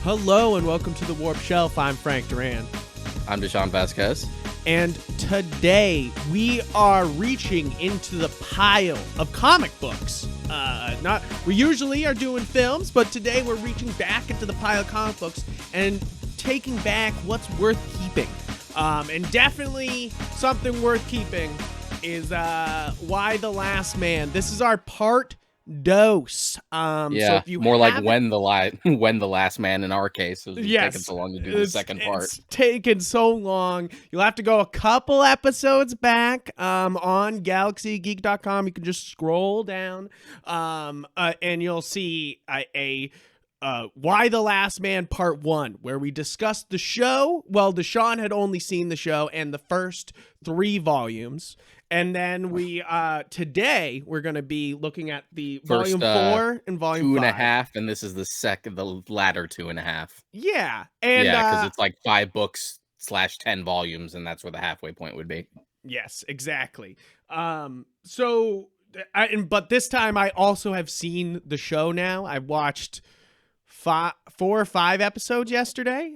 Hello and welcome to the Warp Shelf. I'm Frank Duran. I'm Deshaun Vasquez. And today we are reaching into the pile of comic books. We usually are doing films, but today we're reaching back into the pile of comic books and taking back what's worth keeping. And definitely something worth keeping is Y the Last Man. This is our part dose. So if you more like when the last man in our case. It's taking so long to do the second part. It's taken so long. You'll have to go a couple episodes back on galaxygeek.com. You can just scroll down and you'll see a Y the Last Man Part 1, where we discussed the show. Well, Deshaun had only seen the show and the first 3 volumes. And then today we're going to be looking at the First, volume 4 and volume 5. 2.5, and this is the latter 2.5. Yeah. And because it's like 5 books / 10 volumes, and that's where the halfway point would be. Yes, exactly. But this time I also have seen the show now. I watched 4 or 5 episodes yesterday.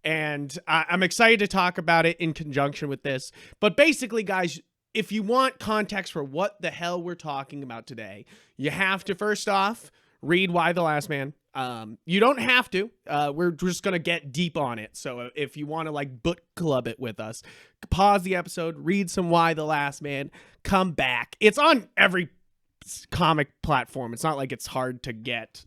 And I'm excited to talk about it in conjunction with this. But basically, guys, if you want context for what the hell we're talking about today, you have to, first off, read Y the Last Man. You don't have to. We're just going to get deep on it. So if you want to like book club it with us, pause the episode, read some Y the Last Man, come back. It's on every comic platform. It's not like it's hard to get.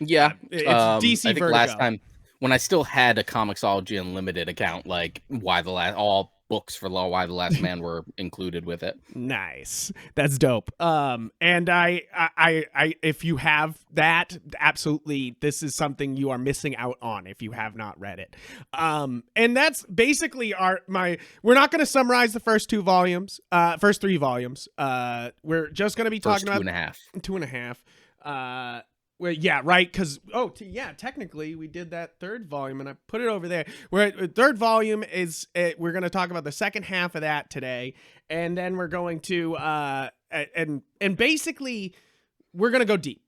It's DC I think Vertigo. Last time, when I still had a Comixology Unlimited account, like all books for Y the Last Man were included with it. Nice, that's dope. And I, if you have that, absolutely, this is something you are missing out on if you have not read it. And that's basically we're not going to summarize the first 3 volumes. We're just going to be talking about 2.5. Well, yeah, right, because, technically we did that 3rd volume, and I put it over there. Where the 3rd volume is, we're going to talk about the second half of that today, and then we're going to, and basically, we're going to go deep.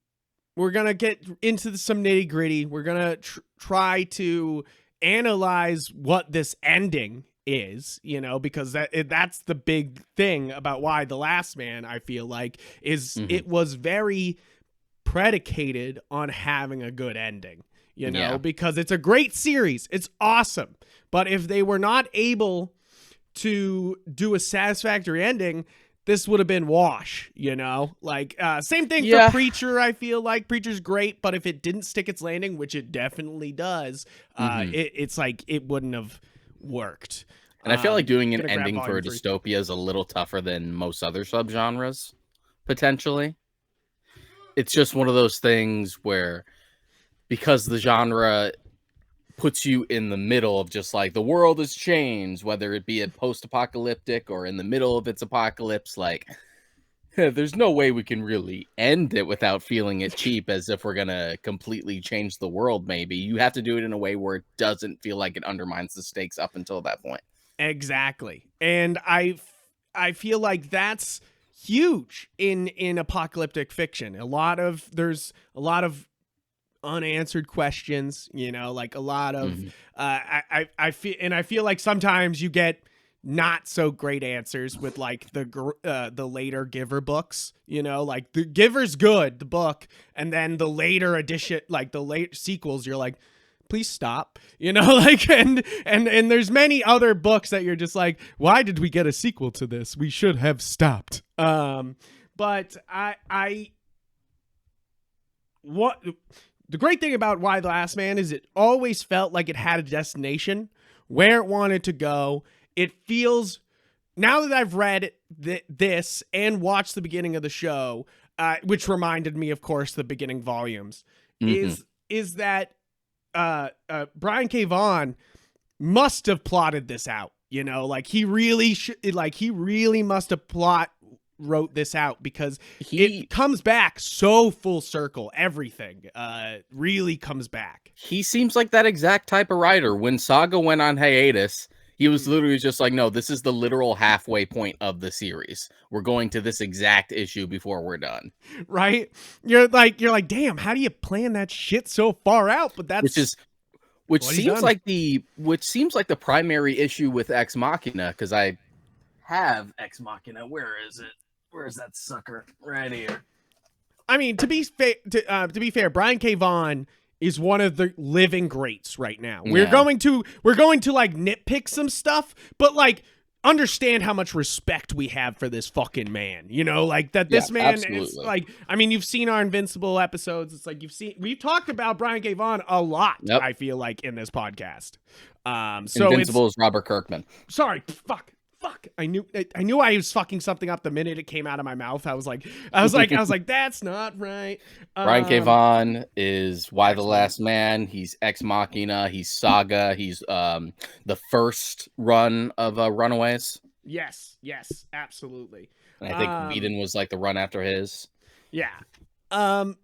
We're going to get into some nitty-gritty. We're going to try to analyze what this ending is, because that's the big thing about Y the Last Man, I feel like, is it was very predicated on having a good ending, because it's a great series. It's awesome. But if they were not able to do a satisfactory ending, this would have been wash, same thing for Preacher. I feel like Preacher's great, but if it didn't stick its landing, which it definitely does, it's like it wouldn't have worked. And I feel like doing an ending for a dystopia is a little tougher than most other subgenres, potentially. It's just one of those things where, because the genre puts you in the middle of just like the world has changed, whether it be a post-apocalyptic or in the middle of its apocalypse, like there's no way we can really end it without feeling it cheap, as if we're going to completely change the world. Maybe you have to do it in a way where it doesn't feel like it undermines the stakes up until that point. Exactly. And I feel like that's huge in apocalyptic fiction. There's a lot of unanswered questions, like a lot of I feel like sometimes you get not so great answers with like the later Giver books, like the Giver's good, the book, and then the later edition, like the late sequels, you're like, please stop, like, and there's many other books that you're just like, why did we get a sequel to this? We should have stopped. But the great thing about Y the Last Man is it always felt like it had a destination where it wanted to go. It feels, now that I've read this and watched the beginning of the show, which reminded me, of course, the beginning volumes, is that Brian K. Vaughan must have plotted this out, like he really must have wrote this out, because it comes back so full circle. Everything really comes back. He seems like that exact type of writer. When Saga went on hiatus, He was literally just like, no, this is the literal halfway point of the series. We're going to this exact issue before we're done. Right? You're like, damn, how do you plan that shit so far out? But that's which seems like the primary issue with Ex Machina, because I have Ex Machina. Where is it? Where is that sucker? Right here. I mean, to be fair, Brian K. Vaughan is one of the living greats right now. We're going to like nitpick some stuff, but like understand how much respect we have for this fucking man. You know, like that this man is like, I mean, you've seen our Invincible episodes. It's like we've talked about Brian K. Vaughan a lot, I feel like, in this podcast. So Invincible is Robert Kirkman. Sorry, fuck. I knew I was fucking something up the minute it came out of my mouth. I was like, that's not right. Brian K. Vaughan is Y the Last Man. He's Ex Machina. He's Saga. He's the first run of Runaways. Yes, absolutely. And I think Whedon was like the run after his. Yeah. The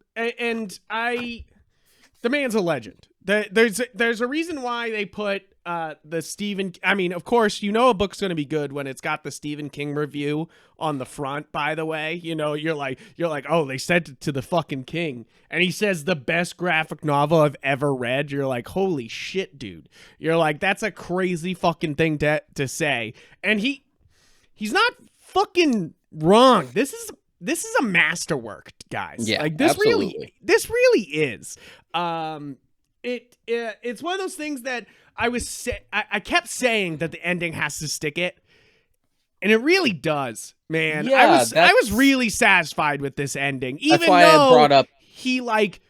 man's a legend. There's a reason why they put the Stephen. I mean, of course, you know a book's going to be good when it's got the Stephen King review on the front. By the way, you know you're like, oh, they sent it to the fucking King, and he says the best graphic novel I've ever read. You're like, holy shit, dude. You're like, that's a crazy fucking thing to say, and he's not fucking wrong. This is a masterwork, guys. Yeah, like this absolutely. really is. It's one of those things that I kept saying that the ending has to stick it, and it really does, man. Yeah, I was really satisfied with this ending, even that's why though I brought up he like.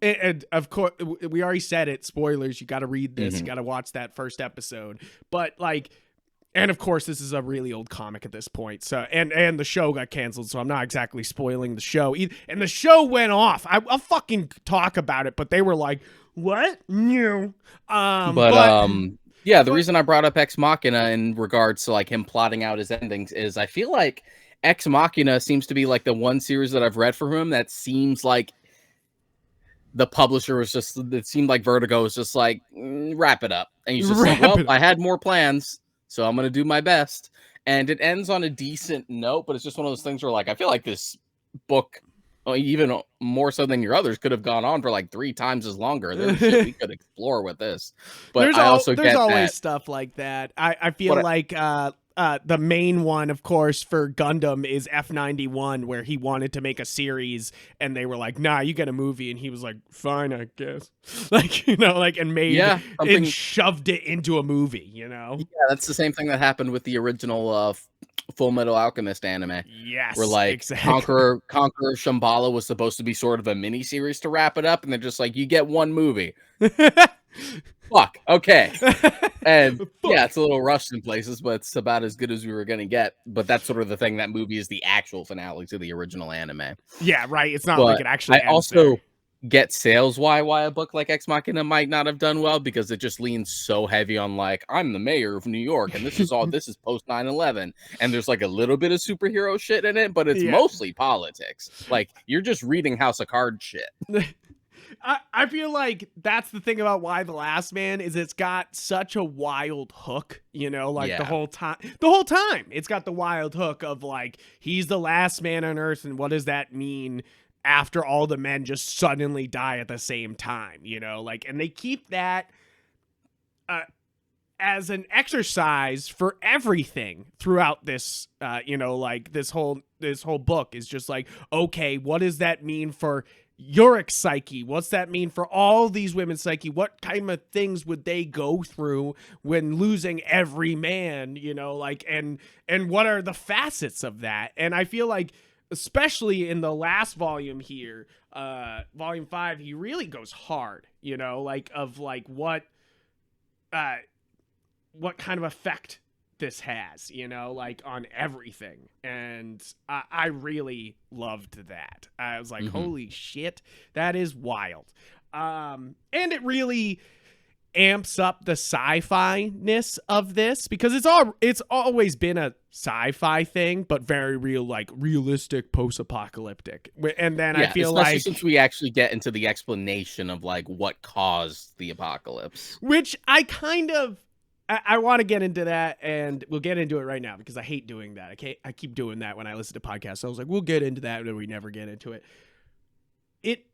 And of course, we already said it. Spoilers. You got to read this. You got to watch that first episode. But like, and of course, this is a really old comic at this point. So, and the show got canceled, so I'm not exactly spoiling the show. And the show went off. I'll fucking talk about it, but they were like, "What? No." The reason I brought up Ex Machina in regards to like him plotting out his endings is I feel like Ex Machina seems to be like the one series that I've read from him that seems like the publisher was just. It seemed like Vertigo was just like wrap it up, and he's just like, well, I had more plans. So I'm going to do my best. And it ends on a decent note, but it's just one of those things where, like, I feel like this book, even more so than your others, could have gone on for like 3 times as longer. There's shit we could explore with this. But there's always stuff like that. I feel like the main one, of course, for Gundam is F91, where he wanted to make a series, and they were like, "Nah, you get a movie," and he was like, "Fine, I guess." Like, you know, like, and made and shoved it into a movie. You know, yeah, that's the same thing that happened with the original Full Metal Alchemist anime. Yes, where like exactly. Conqueror Shambhala was supposed to be sort of a mini series to wrap it up, and they're just like, "You get one movie." Fuck. Okay. And yeah, it's a little rushed in places, but it's about as good as we were going to get. But that's sort of the thing. That movie is the actual finale to the original anime. Yeah, right. It's not like it actually I also get sales why a book like Ex Machina might not have done well, because it just leans so heavy on like, I'm the mayor of New York, and this is post 9/11, and there's like a little bit of superhero shit in it, but it's mostly politics. Like, you're just reading House of Cards shit. I feel like that's the thing about Y the Last Man is it's got such a wild hook, you know, like the whole time it's got the wild hook of like, he's the last man on Earth, and what does that mean after all the men just suddenly die at the same time, you know, like, and they keep that as an exercise for everything throughout this, you know, like this whole book is just like, okay, what does that mean for Yorick's psyche? What's that mean for all these women's psyche? What kind of things would they go through when losing every man, you know, like, and what are the facets of that? And I feel like, especially in the last volume here, volume 5, he really goes hard, you know, like, of like what kind of effect this has, you know, like, on everything. And I really loved that. I was like, holy shit, that is wild. And it really amps up the sci-fi-ness of this, because it's always been a sci-fi thing, but very real, like realistic post-apocalyptic. And then I feel like, since we actually get into the explanation of like what caused the apocalypse, which I kind of I want to get into that, and we'll get into it right now because I hate doing that. I keep doing that when I listen to podcasts. So I was like, we'll get into that, and then we never get into it. It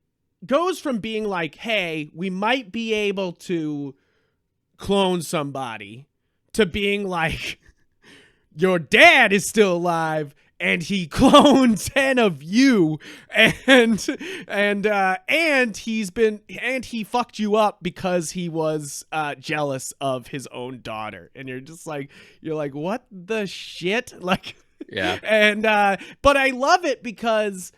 goes from being like, hey, we might be able to clone somebody, to being like, your dad is still alive and he cloned 10 of you, and he fucked you up because he was jealous of his own daughter. And you're like, what the shit? Like, yeah. And but I love it because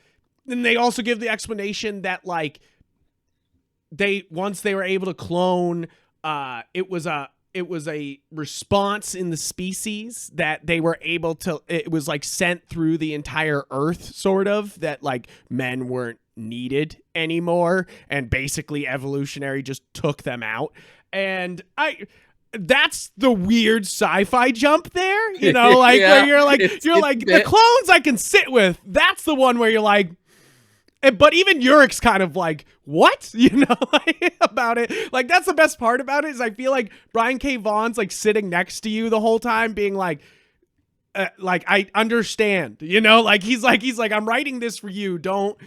then they also give the explanation that like once they were able to clone, it was a response in the species that they were able to, it was like sent through the entire earth, sort of, that like men weren't needed anymore, and basically evolutionary just took them out. And that's the weird sci-fi jump there, you know, like where you're like the clones I can sit with. That's the one where you're like, but even Urich's kind of like, what? You know, about it. Like, that's the best part about it, is I feel like Brian K. Vaughan's like sitting next to you the whole time being like I understand, you know, like he's like, I'm writing this for you. Don't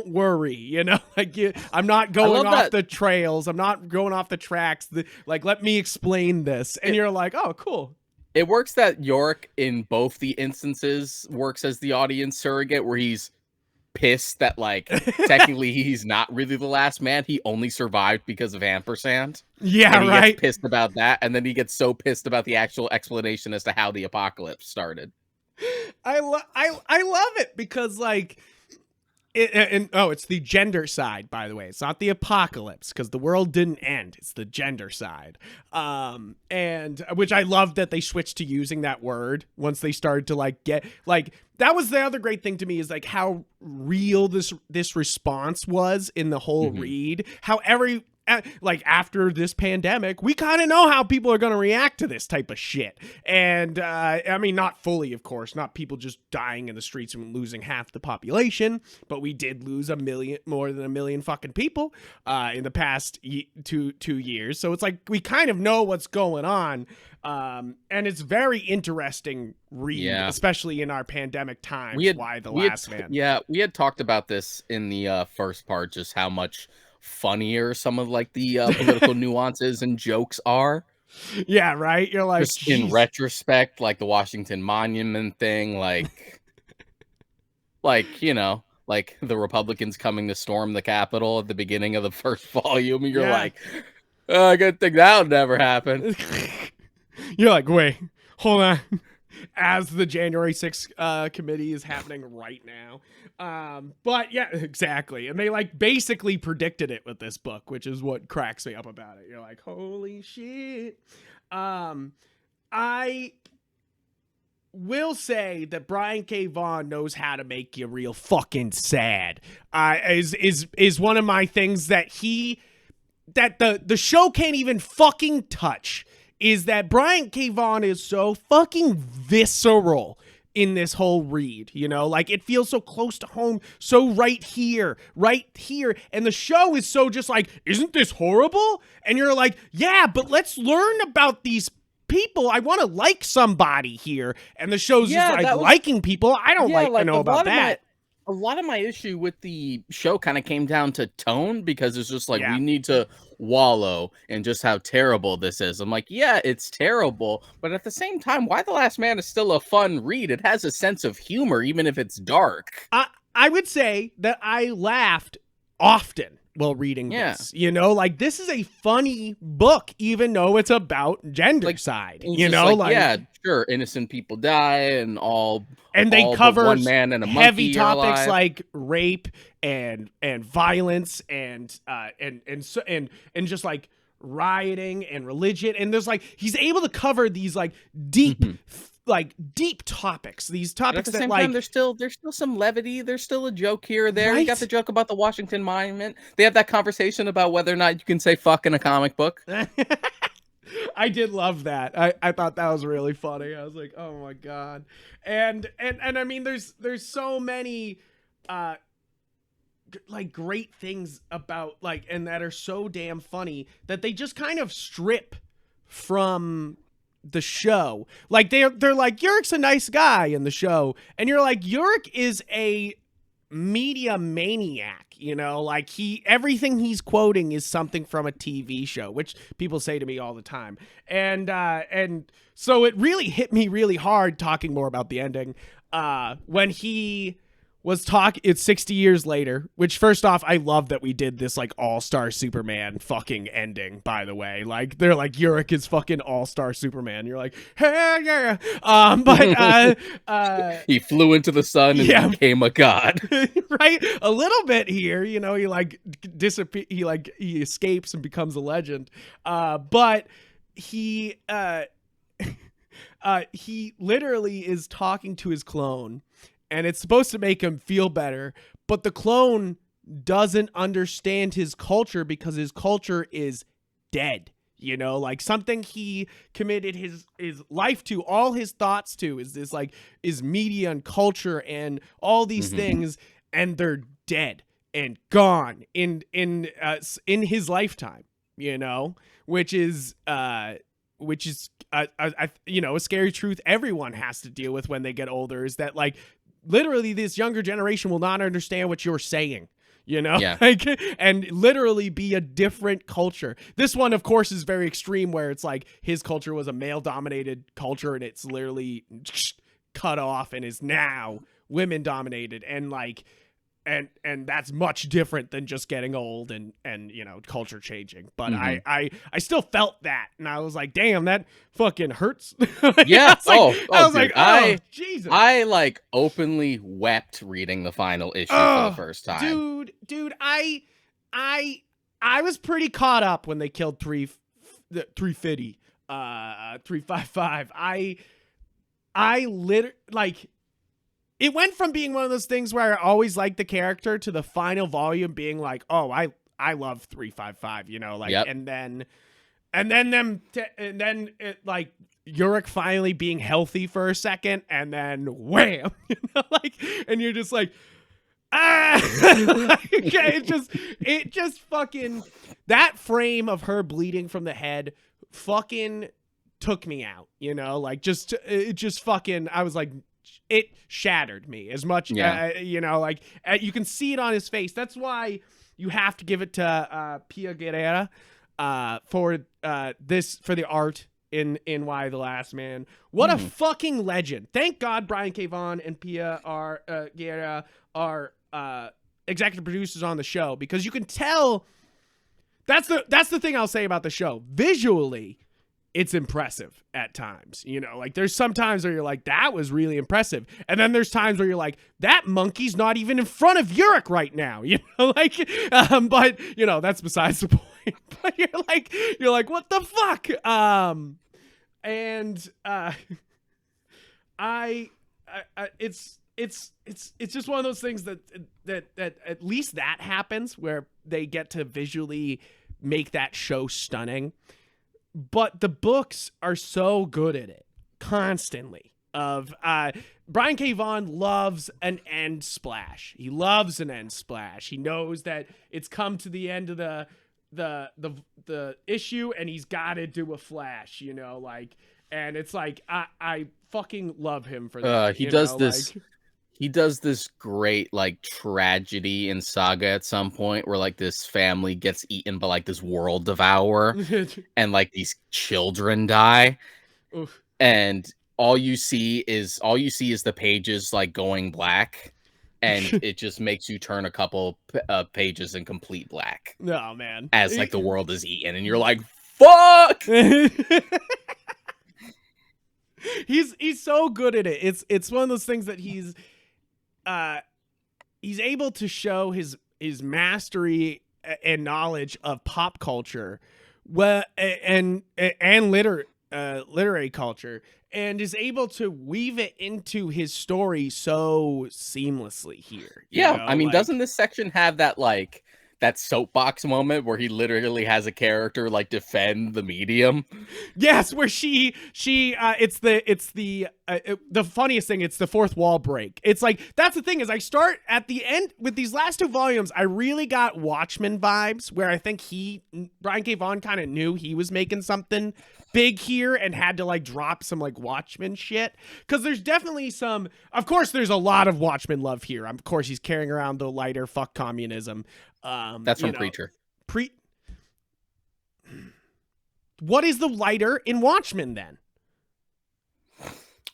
worry, you know, like I'm not going off the trails. I'm not going off the tracks. Like, let me explain this. And you're like, oh, cool. It works that Yorick in both the instances works as the audience surrogate, where he's pissed that like technically he's not really the last man. He only survived because of ampersand. Yeah, and he right. gets pissed about that, and then he gets so pissed about the actual explanation as to how the apocalypse started. I love it because like it's the gender side, by the way. It's not the apocalypse, because the world didn't end. It's the gender side. And which I love that they switched to using that word once they started to like get like, that was the other great thing to me, is like how real this response was in the whole read. How like after this pandemic, we kind of know how people are going to react to this type of shit. And I mean, not fully, of course, not people just dying in the streets and losing half the population, but we did lose more than 1 million fucking people in the past 2 years. So it's like, we kind of know what's going on. And it's very interesting read, especially in our pandemic times. We had talked about this in the first part, just how much funnier some of like the political nuances and jokes are. Yeah, right. You're like, just in retrospect, like the Washington Monument thing, like you know, like the Republicans coming to storm the Capitol at the beginning of the first volume, and you're like, oh, good thing that would never happen. You're like, wait, hold on. As the January 6th committee is happening right now. But yeah, exactly. And they like basically predicted it with this book, which is what cracks me up about it. You're like, holy shit. I will say that Brian K. Vaughan knows how to make you real fucking sad. Is one of my things that the show can't even fucking touch. Is that Brian K. Vaughan is so fucking visceral in this whole read, you know, like it feels so close to home, so right here, and the show is so just like, isn't this horrible? And you're like, yeah, but let's learn about these people. I want to like somebody here, and the show's just like liking people. I don't like to know about that. A lot of my issue with the show kind of came down to tone, because it's just like, we need to wallow in just how terrible this is. I'm like, yeah, it's terrible, but at the same time, Why the Last Man is still a fun read. It has a sense of humor, even if it's dark. I would say that I laughed often while reading this, you know, like this is a funny book, even though it's about gender side, you know, like yeah, sure, innocent people die and they cover one man and a heavy monkey topics like rape and violence and just like rioting and religion, and there's like, he's able to cover these like deep deep topics, these topics that like, there's still some levity, there's still a joke here or there. Right? You got the joke about the Washington Monument. They have that conversation about whether or not you can say fuck in a comic book. I did love that. I thought that was really funny. I was like, oh my god. And I mean, there's so many like great things about like, and that are so damn funny that they just kind of strip from the show. Like they're like, Yurik's a nice guy in the show, and you're like, Yurik is a media maniac, you know, like everything he's quoting is something from a TV show, which people say to me all the time. And so it really hit me really hard, talking more about the ending, when he was it's 60 years later, which first off, I love that we did this like all-star Superman fucking ending, by the way. Like they're like, Yurik is fucking all-star Superman. You're like, hey, yeah. But he flew into the sun and became a god. Right? A little bit here, you know, he like disappear, he escapes and becomes a legend. But he literally is talking to his clone, and it's supposed to make him feel better, but the clone doesn't understand his culture because his culture is dead. You know, like something he committed his life to, all his thoughts to, is this like is media and culture and all these things, and they're dead and gone in his lifetime. You know, which is you know, a scary truth everyone has to deal with when they get older, is that like literally this younger generation will not understand what you're saying, you know, like, and literally be a different culture. This one, of course, is very extreme, where it's like his culture was a male dominated culture and it's literally cut off and is now women dominated, and like, and that's much different than just getting old and you know, culture changing. But I still felt that, and I was like, damn, that fucking hurts. Yeah. I was like, oh, Jesus. I like openly wept reading the final issue for the first time. Dude, I was pretty caught up when they killed 350, 355. I literally, like, it went from being one of those things where I always liked the character to the final volume being like, oh, I love 355, you know, like, and then it, like, Yurik finally being healthy for a second, and then wham, you know, like, and you're just like, okay, it just fucking, that frame of her bleeding from the head fucking took me out, you know, like, it just fucking, I was like, it shattered me as much, you know, like, you can see it on his face. That's why you have to give it to Pia Guerra for the art in Y the Last Man. What a fucking legend. Thank God Brian K. Vaughan and Pia Guerra are executive producers on the show, because you can tell, that's the thing I'll say about the show. Visually, it's impressive at times, you know, like there's some times where you're like, that was really impressive. And then there's times where you're like, that monkey's not even in front of Yurik right now, you know, like, but you know, that's besides the point. But you're like, what the fuck? It's just one of those things that at least that happens, where they get to visually make that show stunning. But the books are so good at it constantly. Brian K. Vaughan loves an end splash. He loves an end splash. He knows that it's come to the end of the issue, and he's got to do a flash, you know, like, and it's like, I fucking love him for that. He does this. Like, he does this great, like, tragedy in Saga at some point where, like, this family gets eaten by, like, this world devourer and, like, these children die. Oof. And all you see is the pages, like, going black, and it just makes you turn a couple pages in complete black. Oh, man. As, like, the world is eaten, and you're like, fuck! He's so good at it. It's one of those things that he's able to show his mastery and knowledge of pop culture, and literary culture, and is able to weave it into his story so seamlessly here. You know? I mean, like, doesn't this section have that, like, that soapbox moment where he literally has a character, like, defend the medium? Yes, where it's the the funniest thing, it's the fourth wall break. It's like, that's the thing, is I start at the end with these last two volumes. I really got Watchmen vibes, where I think Brian K. Vaughan kind of knew he was making something big here and had to like drop some like Watchmen shit. Cause there's definitely some, of course there's a lot of Watchmen love here. Of course he's carrying around the lighter, fuck communism. That's from Preacher. What is the lighter in Watchmen then?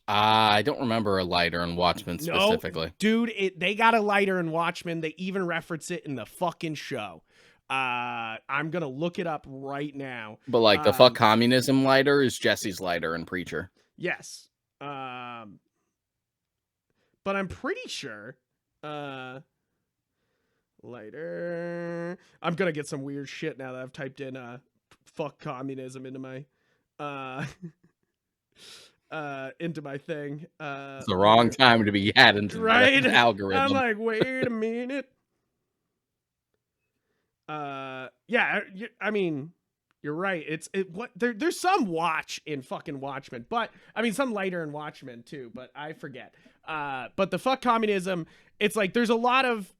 I don't remember a lighter in Watchmen specifically. No, dude, they got a lighter in Watchmen. They even reference it in the fucking show. I'm going to look it up right now. But like the fuck communism lighter is Jesse's lighter in Preacher. Yes. But I'm pretty sure lighter. I'm going to get some weird shit now that I've typed in fuck communism into my thing. It's the wrong time to be adding to right? the algorithm. I'm like, wait a minute. Yeah, I mean, you're right. There's some watch in fucking Watchmen, but I mean some lighter in Watchmen too, but I forget. But the fuck communism, it's like there's a lot of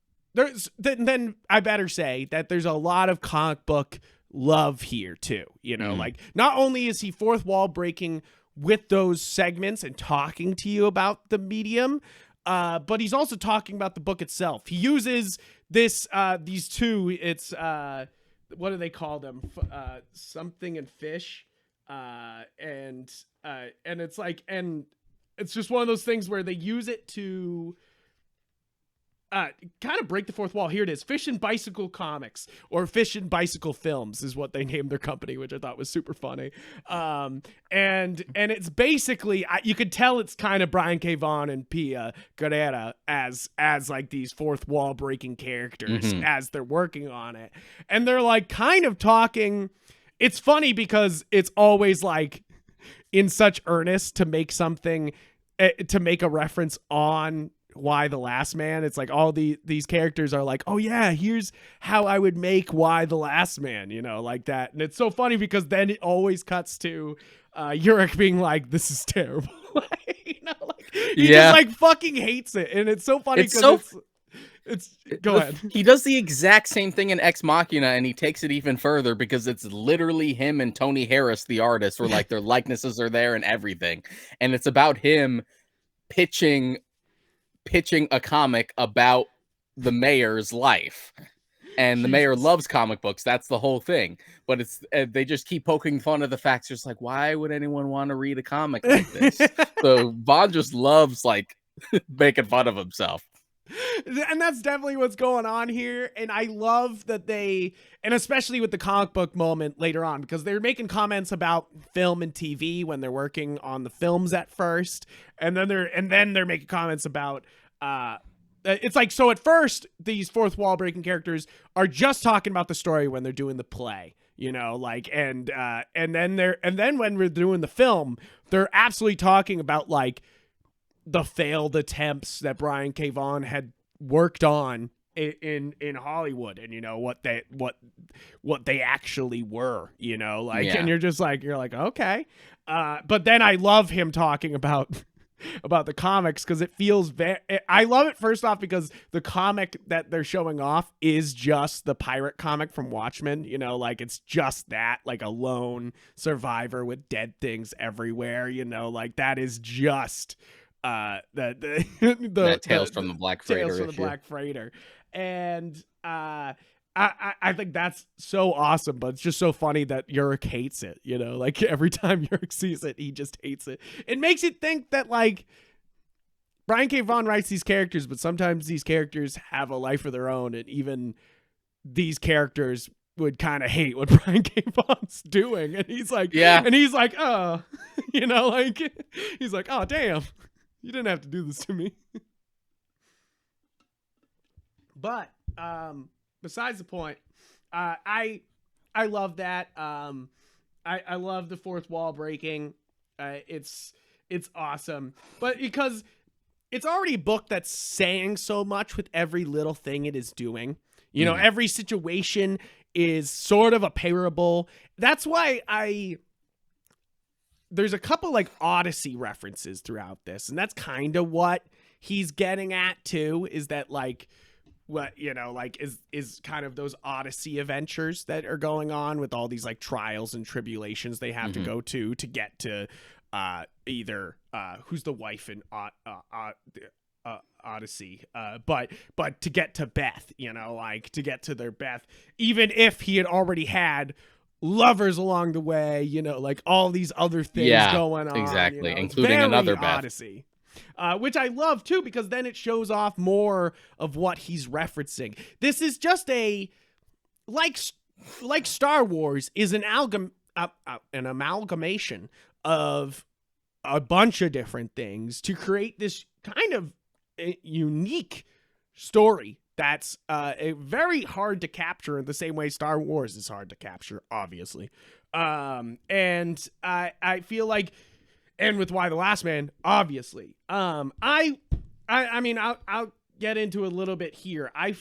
then I better say that there's a lot of comic book love here too. You know, like not only is he fourth wall breaking with those segments and talking to you about the medium, but he's also talking about the book itself. He uses these two, it's what do they call them? Something and fish. And it's like, and it's just one of those things where they use it to kind of break the fourth wall. Here it is. Fish and Bicycle Comics, or Fish and Bicycle Films is what they named their company, which I thought was super funny. And it's basically, you could tell it's kind of Brian K. Vaughan and Pia Guerra as like these fourth wall breaking characters as they're working on it. And they're like kind of talking. It's funny because it's always like in such earnest to make something, to make a reference on Why the Last Man. It's like all these characters are like, oh yeah, here's how I would make Why the Last Man, you know, like that. And it's so funny because then it always cuts to Urich being like, this is terrible. You know, like he just like fucking hates it. And it's so funny because it's go ahead. He does the exact same thing in Ex Machina, and he takes it even further because it's literally him and Tony Harris, the artist, where like their likenesses are there and everything. And it's about him pitching a comic about the mayor's life, and the mayor loves comic books. That's the whole thing. But it's they just keep poking fun of the facts. Just like, why would anyone want to read a comic like this? So Vaughn just loves like making fun of himself. And that's definitely what's going on here. And I love that and especially with the comic book moment later on, because they're making comments about film and TV when they're working on the films at first. And then they're making comments about, it's like, so at first these fourth wall breaking characters are just talking about the story when they're doing the play, you know, like, and then when we're doing the film, they're absolutely talking about like the failed attempts that Brian K. Vaughan had worked on in Hollywood, and you know what they actually were, you know, like, and you're like, okay. But then I love him talking about the comics, because it feels I love it first off because the comic that they're showing off is just the pirate comic from Watchmen, you know, like it's just that, like a lone survivor with dead things everywhere, you know, like that is just the Tales from the Black Freighter. Tales from the Black Freighter. And I think that's so awesome, but it's just so funny that Urich hates it, you know, like every time Urich sees it, he just hates it. It makes you think that like Brian K. Vaughan writes these characters, but sometimes these characters have a life of their own, and even these characters would kind of hate what Brian K. Vaughan's doing. And he's like, oh, you know, like he's like, oh damn, you didn't have to do this to me. But besides the point, I love that. I love the fourth wall breaking. It's awesome. But because it's already a book that's saying so much with every little thing it is doing. You know, every situation is sort of a parable. That's why there's a couple like Odyssey references throughout this, and that's kind of what he's getting at too, is that like what, you know, like is kind of those Odyssey adventures that are going on with all these like trials and tribulations they have to go to get to either who's the wife in Odyssey, but to get to Beth, you know, like to get to their Beth, even if he had already had lovers along the way, you know, like all these other things going on, exactly, you know, including another Odyssey. Which I love too, because then it shows off more of what he's referencing. This is just a like Star Wars is an amalgamation of a bunch of different things to create this kind of unique story that's very hard to capture in the same way Star Wars is hard to capture, obviously. And I feel like, and with Why the Last Man, obviously. I mean, I'll get into a little bit here. I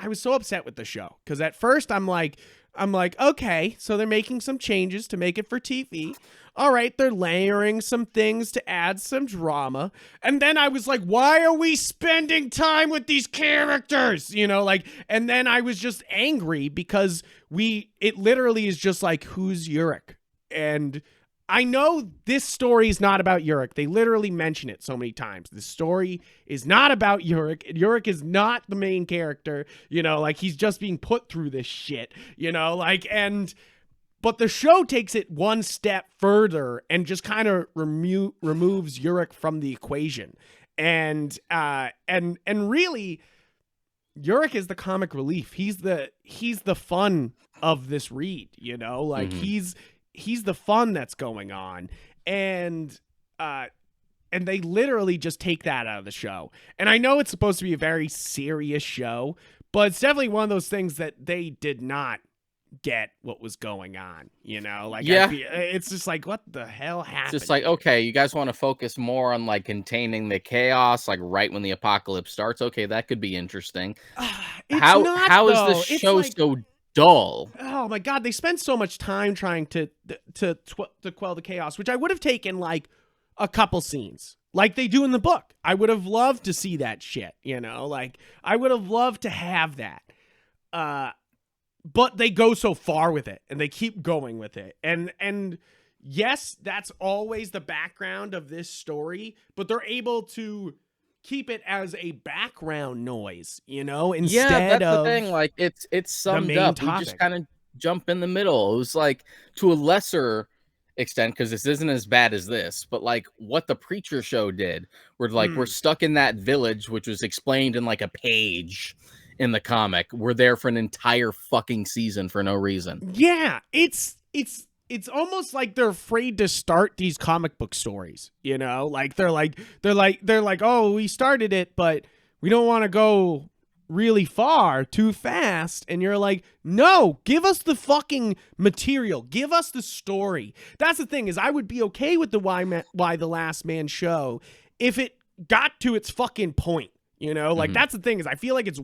was so upset with the show because at first I'm like, okay, so they're making some changes to make it for TV. All right, they're layering some things to add some drama. And then I was like, why are we spending time with these characters? You know, like, and then I was just angry because it literally is just like, who's Yurik? And I know this story is not about Yurik. They literally mention it so many times. The story is not about Yurik. Yurik is not the main character, you know, like he's just being put through this shit, you know, like, but the show takes it one step further and just kind of removes Yurik from the equation. And really Yurik is the comic relief. He's the fun of this read, you know, like he's the fun that's going on, and they literally just take that out of the show. And I know it's supposed to be a very serious show, but it's definitely one of those things that they did not get what was going on, you know, like, it's just like, what the hell happened? It's just like, okay, you guys want to focus more on like containing the chaos, like right when the apocalypse starts. Okay, that could be interesting. How is this show like, so dull? Oh my god, they spend so much time trying to quell the chaos, which I would have taken like a couple scenes like they do in the book. I would have loved to see that shit, you know, like I would have loved to have that. But they go so far with it and they keep going with it. And yes, that's always the background of this story, but they're able to keep it as a background noise, you know, instead that's of the thing. Like it's summed up. topic. We just kind of jump in the middle. It was like to a lesser extent, because this isn't as bad as this, but like what the Preacher show did, where like we're stuck in that village, which was explained in like a page in the comic. We're there for an entire fucking season for no reason. Yeah, it's almost like they're afraid to start these comic book stories, you know? Like they're like, oh, we started it, but we don't want to go really far too fast. And you're like, no, give us the fucking material. Give us the story. That's the thing, is I would be okay with the Why the Last Man show if it got to its fucking point. You know, like that's the thing, is I feel like it's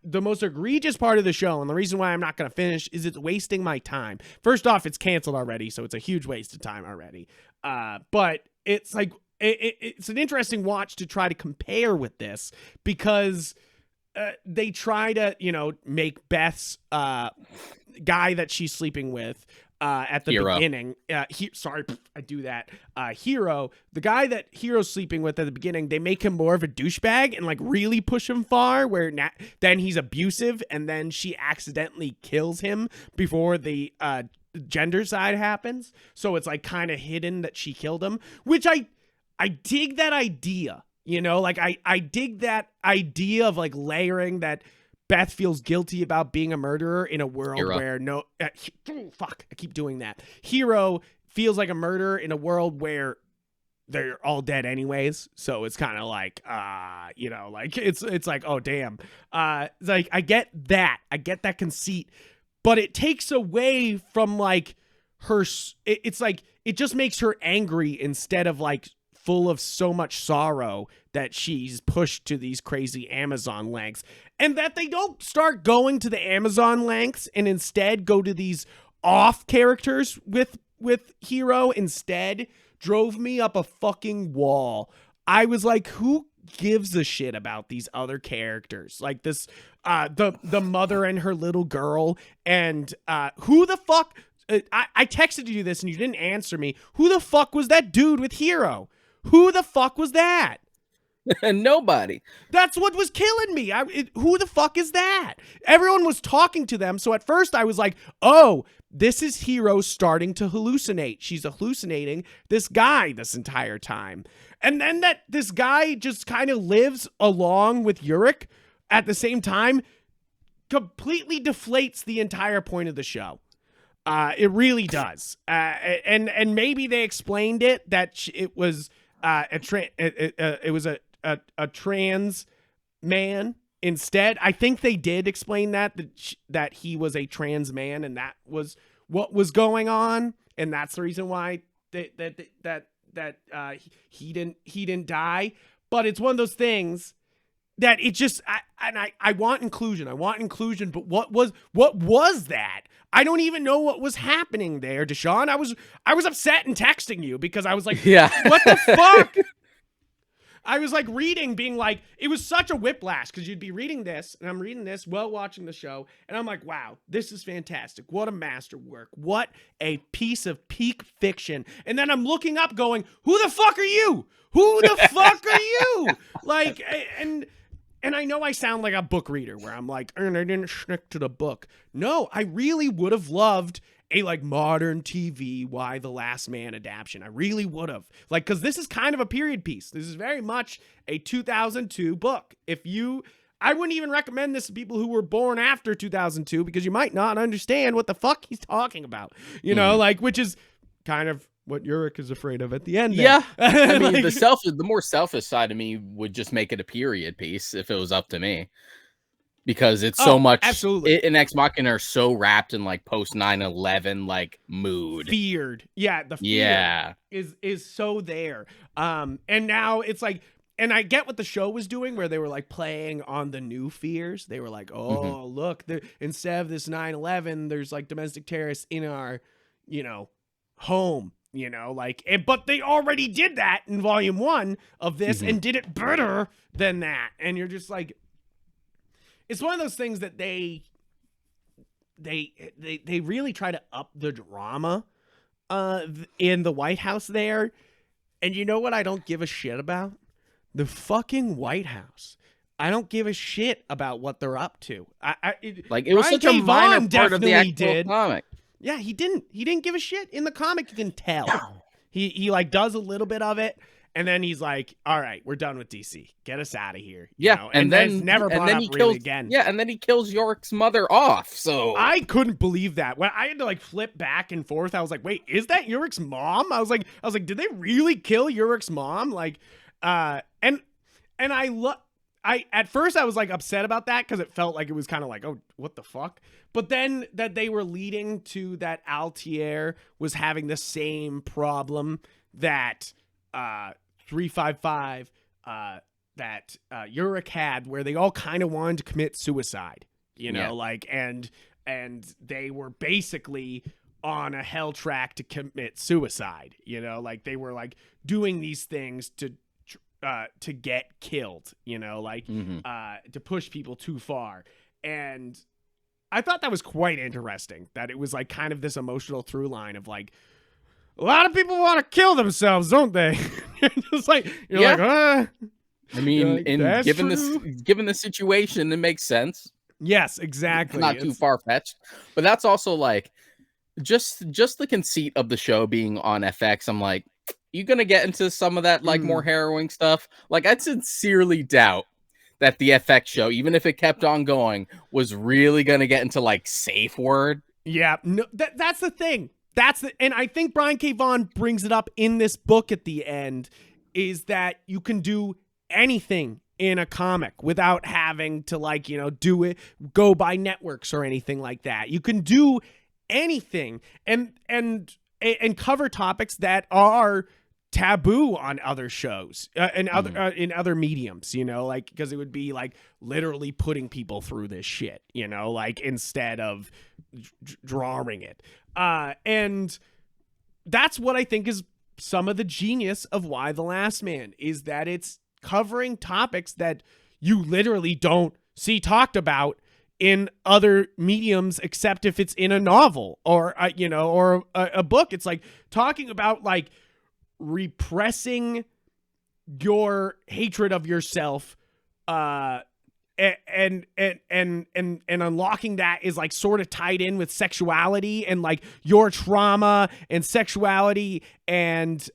the most egregious part of the show, and the reason why I'm not going to finish is it's wasting my time. First off, it's canceled already, so it's a huge waste of time already. But it's like it's an interesting watch to try to compare with this, because they try to, you know, make Beth's guy that she's sleeping with at the Hero. beginning. I do that. Hero, the guy that Hero's sleeping with at the beginning, they make him more of a douchebag and like really push him far, where then he's abusive, and then she accidentally kills him before the gender side happens. So it's like kind of hidden that she killed him, which I dig that idea, you know, like I dig that idea of like layering that Beth feels guilty about being a murderer in a world where I keep doing that. Hero feels like a murderer in a world where they're all dead anyways. So it's kind of like, you know, like it's like, oh damn. It's like, I get that conceit, but it takes away from like her. It's like, it just makes her angry instead of like full of so much sorrow that she's pushed to these crazy Amazon lengths, and that they don't start going to the Amazon lengths and instead go to these off characters with with Hero instead drove me up a fucking wall. I was like, who gives a shit about these other characters? Like this, the mother and her little girl, and who the fuck? I texted you this and you didn't answer me. Who the fuck was that dude with Hero? Who the fuck was that? Nobody. That's what was killing me. Who the fuck is that? Everyone was talking to them. So at first I was like, oh, this is Hero starting to hallucinate. She's hallucinating this guy this entire time. And then that this guy just kind of lives along with Yurik at the same time completely deflates the entire point of the show. It really does. And maybe they explained it that it was it was a trans man instead. I think they did explain that he was a trans man, and that was what was going on, and that's the reason why that he didn't die. But it's one of those things that it just I want inclusion. I want inclusion, but what was that? I don't even know what was happening there, Deshaun. I was upset and texting you because I was like, yeah, what the fuck? I was like reading, being like, it was such a whiplash because you'd be reading this and I'm reading this while watching the show. And I'm like, wow, this is fantastic. What a masterwork. What a piece of peak fiction. And then I'm looking up going, who the fuck are you? Who the fuck are you? Like, and I know I sound like a book reader where I'm like, I didn't stick to the book. No, I really would have loved a like modern TV Why the Last Man adaptation. I really would have. Like, because this is kind of a period piece. This is very much a 2002 book. I wouldn't even recommend this to people who were born after 2002 because you might not understand what the fuck he's talking about. You know, like, which is kind of what Yurik is afraid of at the end. Yeah. I mean, like, the more selfish side of me would just make it a period piece if it was up to me. Because it's so much, absolutely. It and Ex Machina are so wrapped in like post 9/11 like mood. Feared. Yeah, the fear is so there. And now it's like, and I get what the show was doing where they were like playing on the new fears. They were like, oh, look, instead of this 9/11, there's like domestic terrorists in our, home. Like, but they already did that in volume 1 of this and did it better than that. And you're just like, it's one of those things that they really try to up the drama in the White House there. And you know what I don't give a shit about? The fucking White House. I don't give a shit about what they're up to. It was such a minor part of the actual comic. Yeah, he didn't give a shit. In the comic, you can tell. He like does a little bit of it, and then he's like, all right, we're done with DC. Get us out of here. And then never brought up really again. Yeah, and then he kills Yorik's mother off. So I couldn't believe that. When I had to like flip back and forth, I was like, wait, is that Yorik's mom? I was like, did they really kill Yorik's mom? Like, and I at first I was like upset about that because it felt like it was kind of like, oh, what the fuck? But then that they were leading to that Altair was having the same problem that 355 that Yurik had, where they all kind of wanted to commit suicide, like, and they were basically on a hell track to commit suicide, like they were like doing these things to get killed, to push people too far. And I thought that was quite interesting, that it was like kind of this emotional through line of like, a lot of people want to kill themselves, don't they? Just like, like, I mean, like, given the situation, it makes sense. Yes, exactly. It's not too far-fetched. But that's also like just the conceit of the show being on FX. I'm like, you gonna get into some of that like more harrowing stuff? Like, I'd sincerely doubt that the FX show, even if it kept on going, was really gonna get into like safe word. Yeah, no, that's the thing. And I think Brian K. Vaughan brings it up in this book at the end, is that you can do anything in a comic without having to like, go by networks or anything like that. You can do anything and cover topics that are taboo on other shows and in other mediums, like, because it would be like literally putting people through this shit, like, instead of drawing it. And that's what I think is some of the genius of Y: The Last Man, is that it's covering topics that you literally don't see talked about in other mediums, except if it's in a novel or or a book. It's like talking about like repressing your hatred of yourself, and unlocking that is like sort of tied in with sexuality, and like your trauma and sexuality and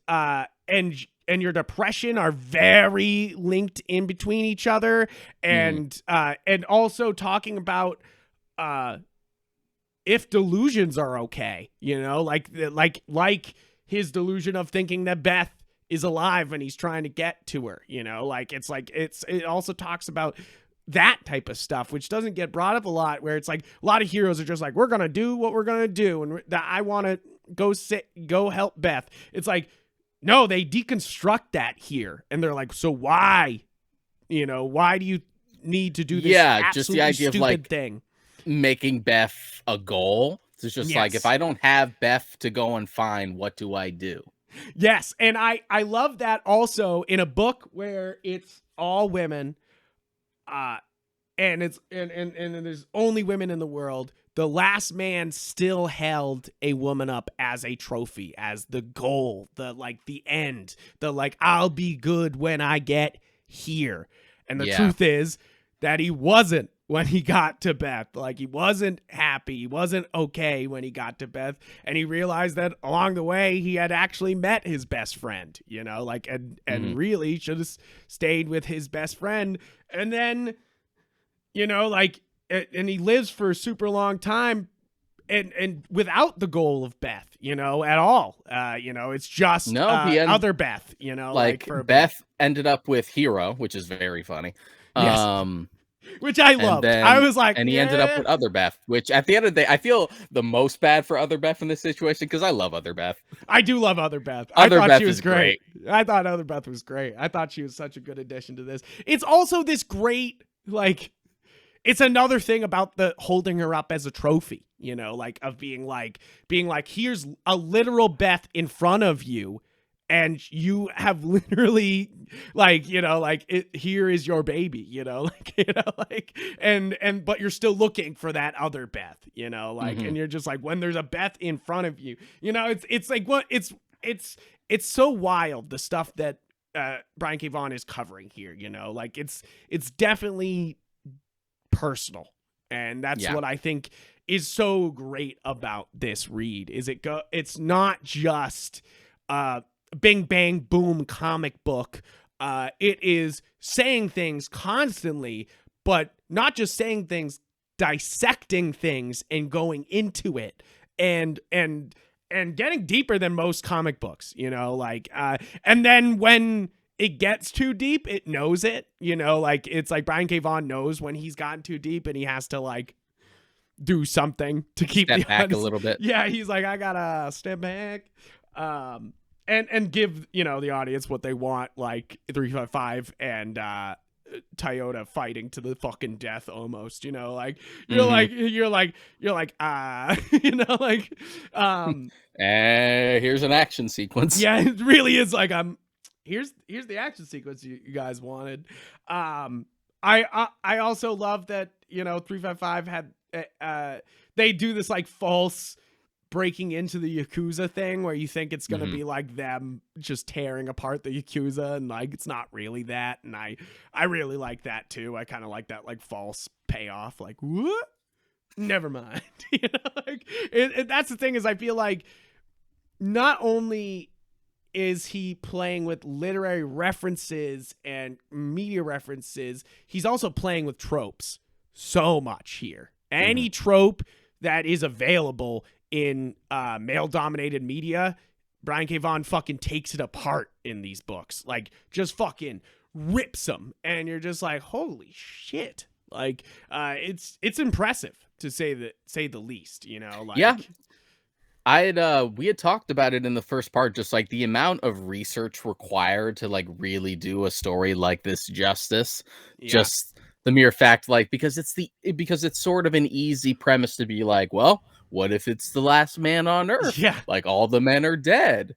your depression are very linked in between each other. And also talking about if delusions are okay, like his delusion of thinking that Beth is alive and he's trying to get to her, it also talks about that type of stuff, which doesn't get brought up a lot, where it's like a lot of heroes are just like, we're going to do what we're going to do. And I want to go help Beth. It's like, no, they deconstruct that here. And they're like, so why, why do you need to do this? Yeah. Just the idea of like thing, making Beth a goal. It's just like, if I don't have Beth to go and find, what do I do? Yes. And I love that also in a book where it's all women, and it's and there's only women in the world. The Last Man still held a woman up as a trophy, as the goal, the end, I'll be good when I get here. And the truth is that he wasn't when he got to Beth. Like, he wasn't happy. He wasn't okay when he got to Beth. And he realized that along the way, he had actually met his best friend, and really should have stayed with his best friend. And then, and he lives for a super long time and without the goal of Beth, at all. It's just other Beth, for Beth ended up with Hero, which is very funny. Yes. Which I loved. I was like, and he ended up with Other Beth, which at the end of the day, I feel the most bad for Other Beth in this situation, because I love Other Beth. I do love Other Beth. Other I thought Beth she was is great. I thought Other Beth was great. I thought she was such a good addition to this. It's also this great, it's another thing about the holding her up as a trophy, of being like, here's a literal Beth in front of you. And you have literally here is your baby, but you're still looking for that other Beth, and you're just like, when there's a Beth in front of you, it's like, what it's so wild, the stuff that Brian K. Vaughan is covering here, it's definitely personal. And that's what I think is so great about this read, is it's not just bing bang boom comic book. It is saying things constantly, but not just saying things, dissecting things and going into it and getting deeper than most comic books, and then when it gets too deep, it knows it, it's like Brian K. Vaughan knows when he's gotten too deep and he has to do something to keep step back a little bit. Yeah, he's like, I gotta step back. And give, the audience what they want, like 355 and Toyota fighting to the fucking death almost, you're like, here's an action sequence. Yeah, it really is like, here's the action sequence you guys wanted. I also love that, 355 had, they do this false breaking into the Yakuza thing where you think it's going to be like them just tearing apart the Yakuza, and it's not really that. And I really like that too. I kind of like that false payoff, what? Never mind. That's the thing, is I feel like not only is he playing with literary references and media references, he's also playing with tropes so much here. Any trope that is available in male-dominated media, Brian K. Vaughan fucking takes it apart in these books. Just fucking rips them. And you're just like, holy shit. It's impressive, to say the least, Yeah. We had talked about it in the first part, just the amount of research required to really do a story like this justice. Yeah. Just the mere fact, because it's sort of an easy premise to be like, well, what if it's the last man on Earth? Yeah. Like all the men are dead.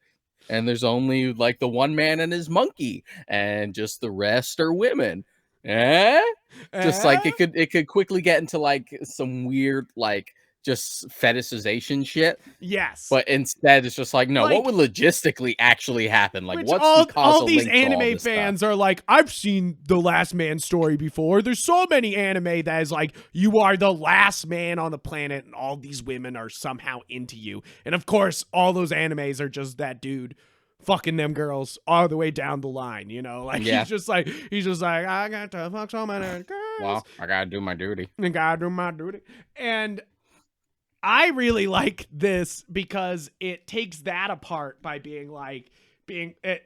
And there's only like the one man and his monkey, and just the rest are women. Just like it could quickly get into like some weird like just fetishization shit. Yes. But instead it's just like, no, like, what would logistically actually happen? Like what's all, the causal all these link to all anime this fans stuff? are like, I've seen the Last Man story before. There's so many anime that is like, you are the last man on the planet and all these women are somehow into you. And of course, all those animes are just that dude fucking them girls all the way down the line, you know? Like, he's just like, I got to fuck so many girls. Well, I gotta do my duty. And I really like this because it takes that apart by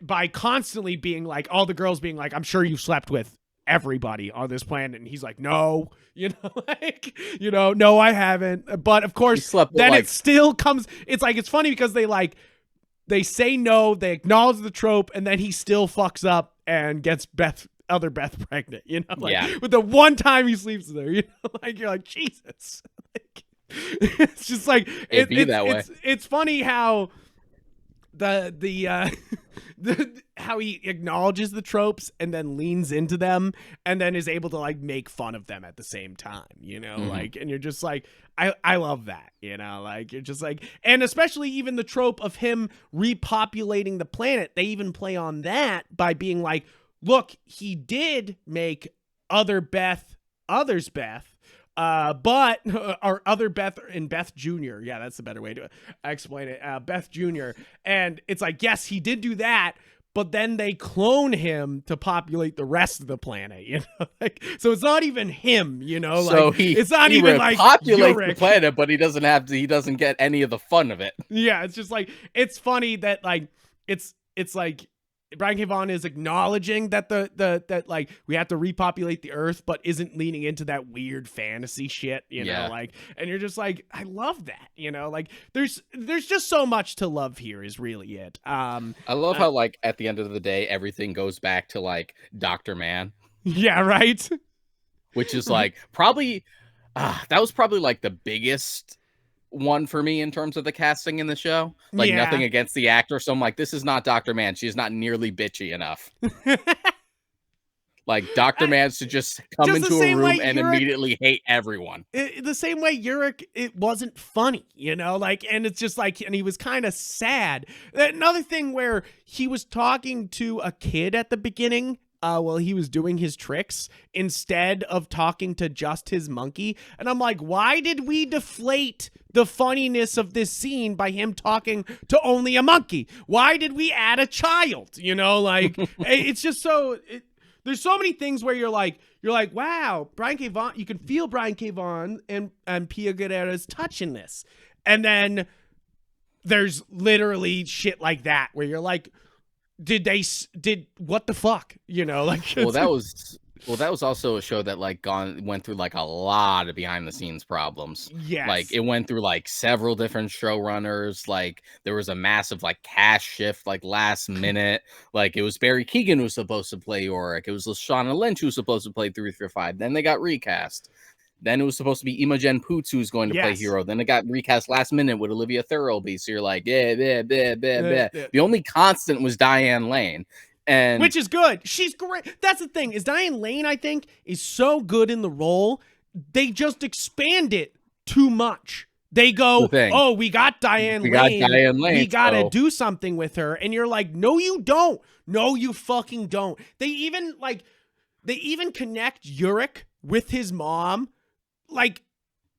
by constantly being like, all the girls being like, I'm sure you've slept with everybody on this planet. And he's like, no, no, I haven't. But of course, then it still comes. It's like, it's funny because they say no, they acknowledge the trope, and then he still fucks up and gets other Beth pregnant, with the one time he sleeps with her, you're like, Jesus. It's just like it's funny how how he acknowledges the tropes and then leans into them and then is able to like make fun of them at the same time, like, and you're just like, I love that, like, you're just like, and especially even the trope of him repopulating the planet, they even play on that by being like, look, he did make others Beth, but our other Beth and Beth Jr. Yeah, that's the better way to explain it. Beth Jr. And it's like, yes, he did do that, but then they clone him to populate the rest of the planet, like, so it's not even him, so like, it's not even like populate the planet, but he doesn't get any of the fun of it. Yeah, it's just like, it's funny that like, it's like, Brian K. Vaughan is acknowledging that that like we have to repopulate the Earth, but isn't leaning into that weird fantasy shit, know, like, and you're just like, I love that, like there's just so much to love here is really it. I love how like at the end of the day, everything goes back to like Dr. Man. Yeah, right. Which is like probably that was probably like the biggest one for me in terms of the casting in the show. Like, nothing against the actor, so I'm like, this is not Dr. Man. She's not nearly bitchy enough. Like, Dr. Man should just come into a room and immediately hate everyone. The same way Yurik, it wasn't funny, like, and it's just like, and he was kind of sad. Another thing where he was talking to a kid at the beginning while he was doing his tricks instead of talking to just his monkey. And I'm like, why did we deflate the funniness of this scene by him talking to only a monkey? Why did we add a child? Like, it's just so... There's so many things where you're like, wow, Brian K. Vaughan, you can feel Brian K. Vaughan and Pia Guerrera's touching this. And then there's literally shit like that where you're like, did what the fuck, like, well, that was also a show that like went through like a lot of behind the scenes problems. Yes. Like, it went through like several different showrunners. Like, there was a massive like cast shift like last minute. Like, it was Barry Keoghan who was supposed to play Yorick. It was Lashana Lynch who was supposed to play 335. Then they got recast. Then it was supposed to be Imogen Poots who's going to play Hero. Then it got recast last minute with Olivia Thirlby. So you're like, The only constant was Diane Lane. And which is good. She's great. That's the thing, is Diane Lane, I think, is so good in the role. They just expand it too much. They go, oh, we got Diane Lane. We got to do something with her. And you're like, no, you don't. No, you fucking don't. They even connect Yurik with his mom. Like,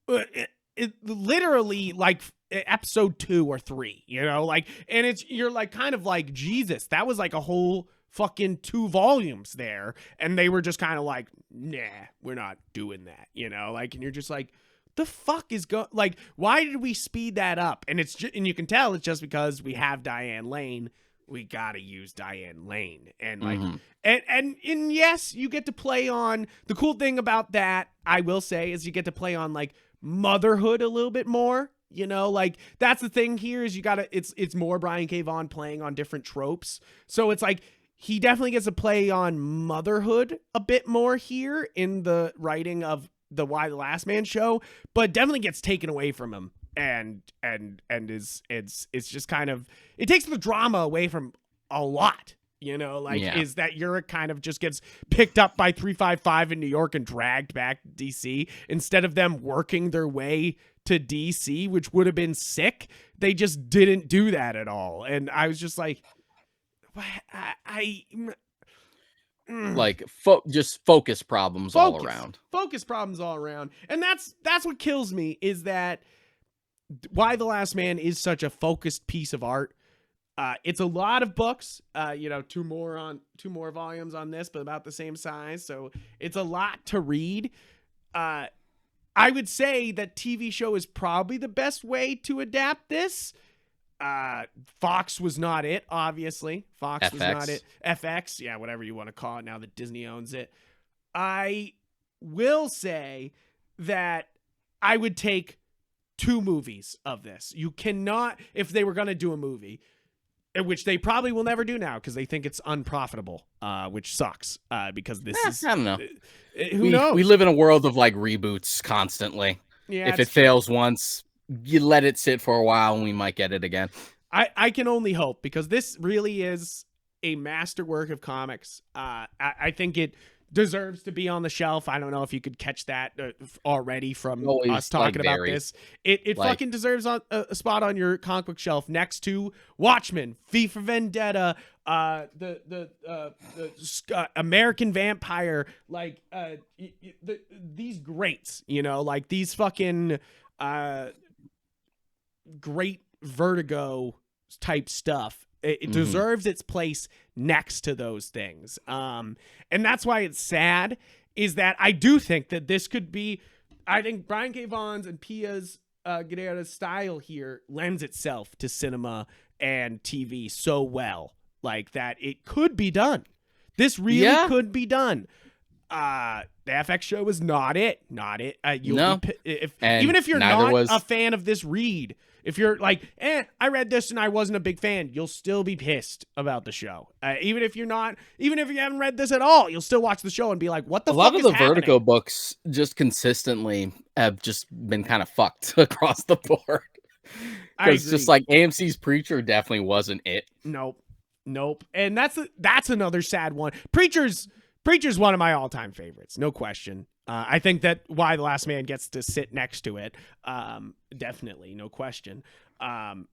it literally, like, episode 2 or 3, like, and you're like, kind of like, Jesus, that was like a whole fucking 2 volumes there, and they were just kind of like, nah, we're not doing that, like, and you're just like, the fuck is like, why did we speed that up? And and you can tell it's just because we have Diane Lane. We gotta use Diane Lane, and like, and yes, you get to play on, the cool thing about that, I will say, is you get to play on like motherhood a little bit more. Like, that's the thing here, is it's more Brian K. Vaughan playing on different tropes. So it's like, he definitely gets to play on motherhood a bit more here in the writing of the Why the Last Man show, but definitely gets taken away from him and is it's just kind of, it takes the drama away from a lot. Is that Uric kind of just gets picked up by 355 in New York and dragged back to DC instead of them working their way to DC, which would have been sick. They just didn't do that at all. And I was just like, just focus problems all around. Focus problems all around. And that's what kills me, is that why The Last Man is such a focused piece of art. It's a lot of books, two more volumes on this, but about the same size. So it's a lot to read. I would say that TV show is probably the best way to adapt this. Fox was not it, obviously. Fox was not it. FX, yeah, whatever you want to call it now that Disney owns it. I will say that I would take 2 movies of this. You cannot, if they were going to do a movie, which they probably will never do now because they think it's unprofitable, which sucks because this is... I don't know. Who knows? We live in a world of reboots constantly. Yeah, if it fails once, you let it sit for a while and we might get it again. I can only hope, because this really is a masterwork of comics. I think it deserves to be on the shelf. I don't know if you could catch that already from us talking about this. It fucking deserves a spot on your comic book shelf next to Watchmen, V for Vendetta, the American Vampire, these greats, these fucking great Vertigo type stuff. It deserves its place next to those things. And that's why it's sad, is that I do think that this could be, I think Brian K. Vaughan's and Pia's Guerrera's style here lends itself to cinema and TV so well, that it could be done. This really could be done. The FX show is not it. No. Even if you're not a fan of this read, if you're I read this and I wasn't a big fan, you'll still be pissed about the show. Even if you haven't read this at all, you'll still watch the show and be like, what the fuck is happening? A lot of the Vertigo books just consistently have just been kind of fucked across the board. Because just AMC's Preacher definitely wasn't it. Nope. And that's another sad one. Preacher's one of my all-time favorites, no question. I think that Why the Last Man gets to sit next to it. Definitely, no question. And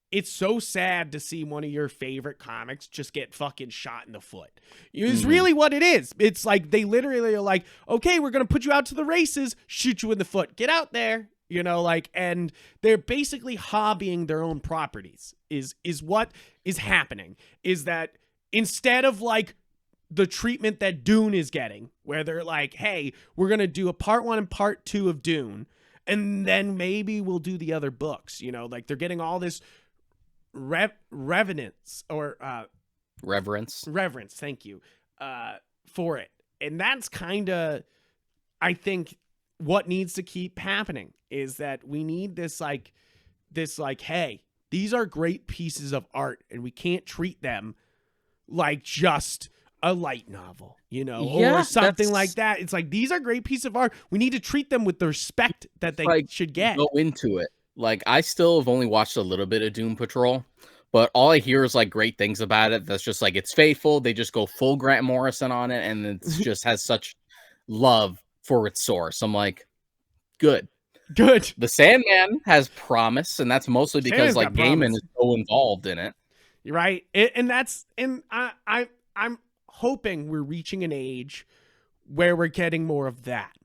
it's so sad to see one of your favorite comics just get fucking shot in the foot. It's really what it is. It's they literally are like, okay, we're going to put you out to the races, shoot you in the foot. Get out there. And they're basically hobbying their own properties is what is happening, is that instead of the treatment that Dune is getting, where they're hey, we're going to do a part 1 and part 2 of Dune, and then maybe we'll do the other books, they're getting all this reverence, thank you, for it. And that's kind of, I think, what needs to keep happening, is that we need this, hey, these are great pieces of art, and we can't treat them like just a light novel, or something like that. It's these are great pieces of art. We need to treat them with the respect that they should get. Go into it. I still have only watched a little bit of Doom Patrol, but all I hear is great things about it. That's just it's faithful. They just go full Grant Morrison on it, and it just has such love for its source. I'm good. The Sandman has promise, and that's mostly because Gaiman is so involved in it. You're right. I'm hoping we're reaching an age where we're getting more of that,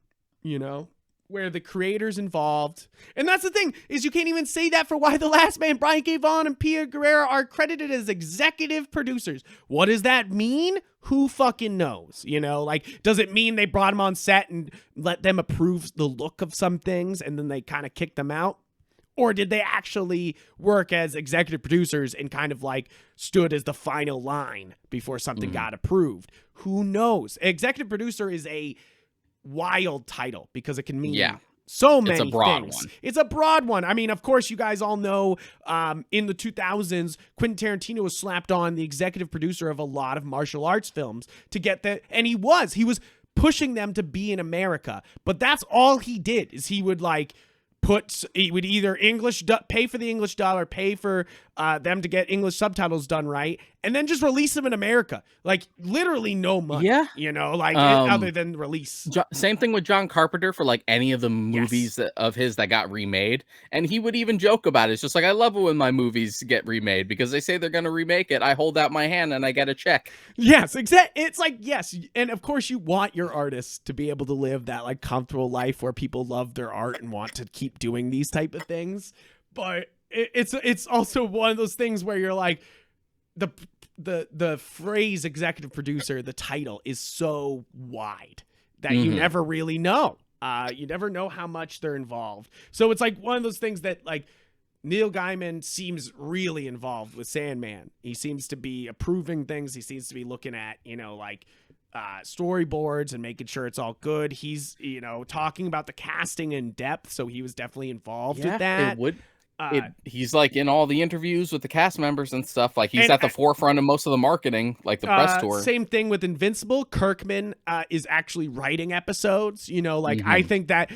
where the creator's involved. And that's the thing, is you can't even say that for Why the Last Man. Brian K. Vaughan and Pia Guerra are credited as executive producers. What does that mean? Who fucking knows? Does it mean they brought them on set and let them approve the look of some things and then they kind of kicked them out? Or did they actually work as executive producers and kind of stood as the final line before something got approved? Who knows? Executive producer is a wild title because it can mean so many things. It's a broad one. It's a broad one. I mean, of course, you guys all know in the 2000s, Quentin Tarantino was slapped on the executive producer of a lot of martial arts films to get that. And he was pushing them to be in America. But that's all he did, is he would he would either pay for the English dub or pay for them to get English subtitles done right, and then just release them in America. Like literally no money. Yeah, other than release. Same thing with John Carpenter for like any of the movies of his that got remade, and he would even joke about it. It's just like, I love it when my movies get remade because they say they're going to remake it. I hold out my hand and I get a check. Yes, exactly. It's like, yes, and of course you want your artists to be able to live that like comfortable life where people love their art and want to keep doing these type of things, but it's also one of those things where you're like, the phrase executive producer, the title is so wide that you never really know. You never know how much they're involved. So it's like one of those things that like Neil Gaiman seems really involved with Sandman. He seems to be approving things. He seems to be looking at, like storyboards and making sure it's all good. He's, talking about the casting in depth. So he was definitely involved with that. He's like in all the interviews with the cast members and stuff. Like he's at the forefront of most of the marketing, like the press tour. Same thing with Invincible. Kirkman is actually writing episodes. I think that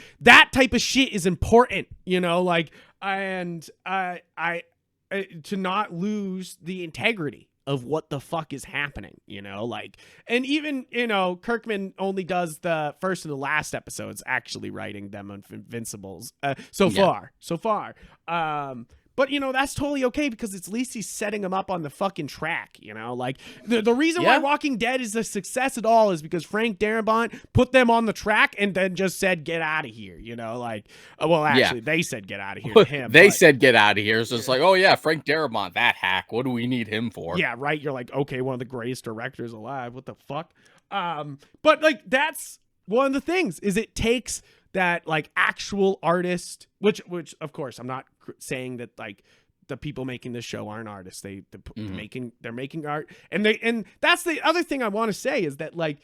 type of shit is important. And I to not lose the integrity of what the fuck is happening, and even, Kirkman only does the first and the last episodes, actually writing them on Invincibles so far. But, that's totally okay because at least he's setting them up on the fucking track, the reason why Walking Dead is a success at all is because Frank Darabont put them on the track and then just said, get out of here, they said get out of here to him. They said get out of here. It's just like, oh yeah, Frank Darabont, that hack. What do we need him for? Yeah, right. You're like, okay, one of the greatest directors alive. What the fuck? But like, that's one of the things is it takes that like actual artist, which of course I'm not saying that like the people making this show aren't artists. They're making art, and that's the other thing I want to say is that like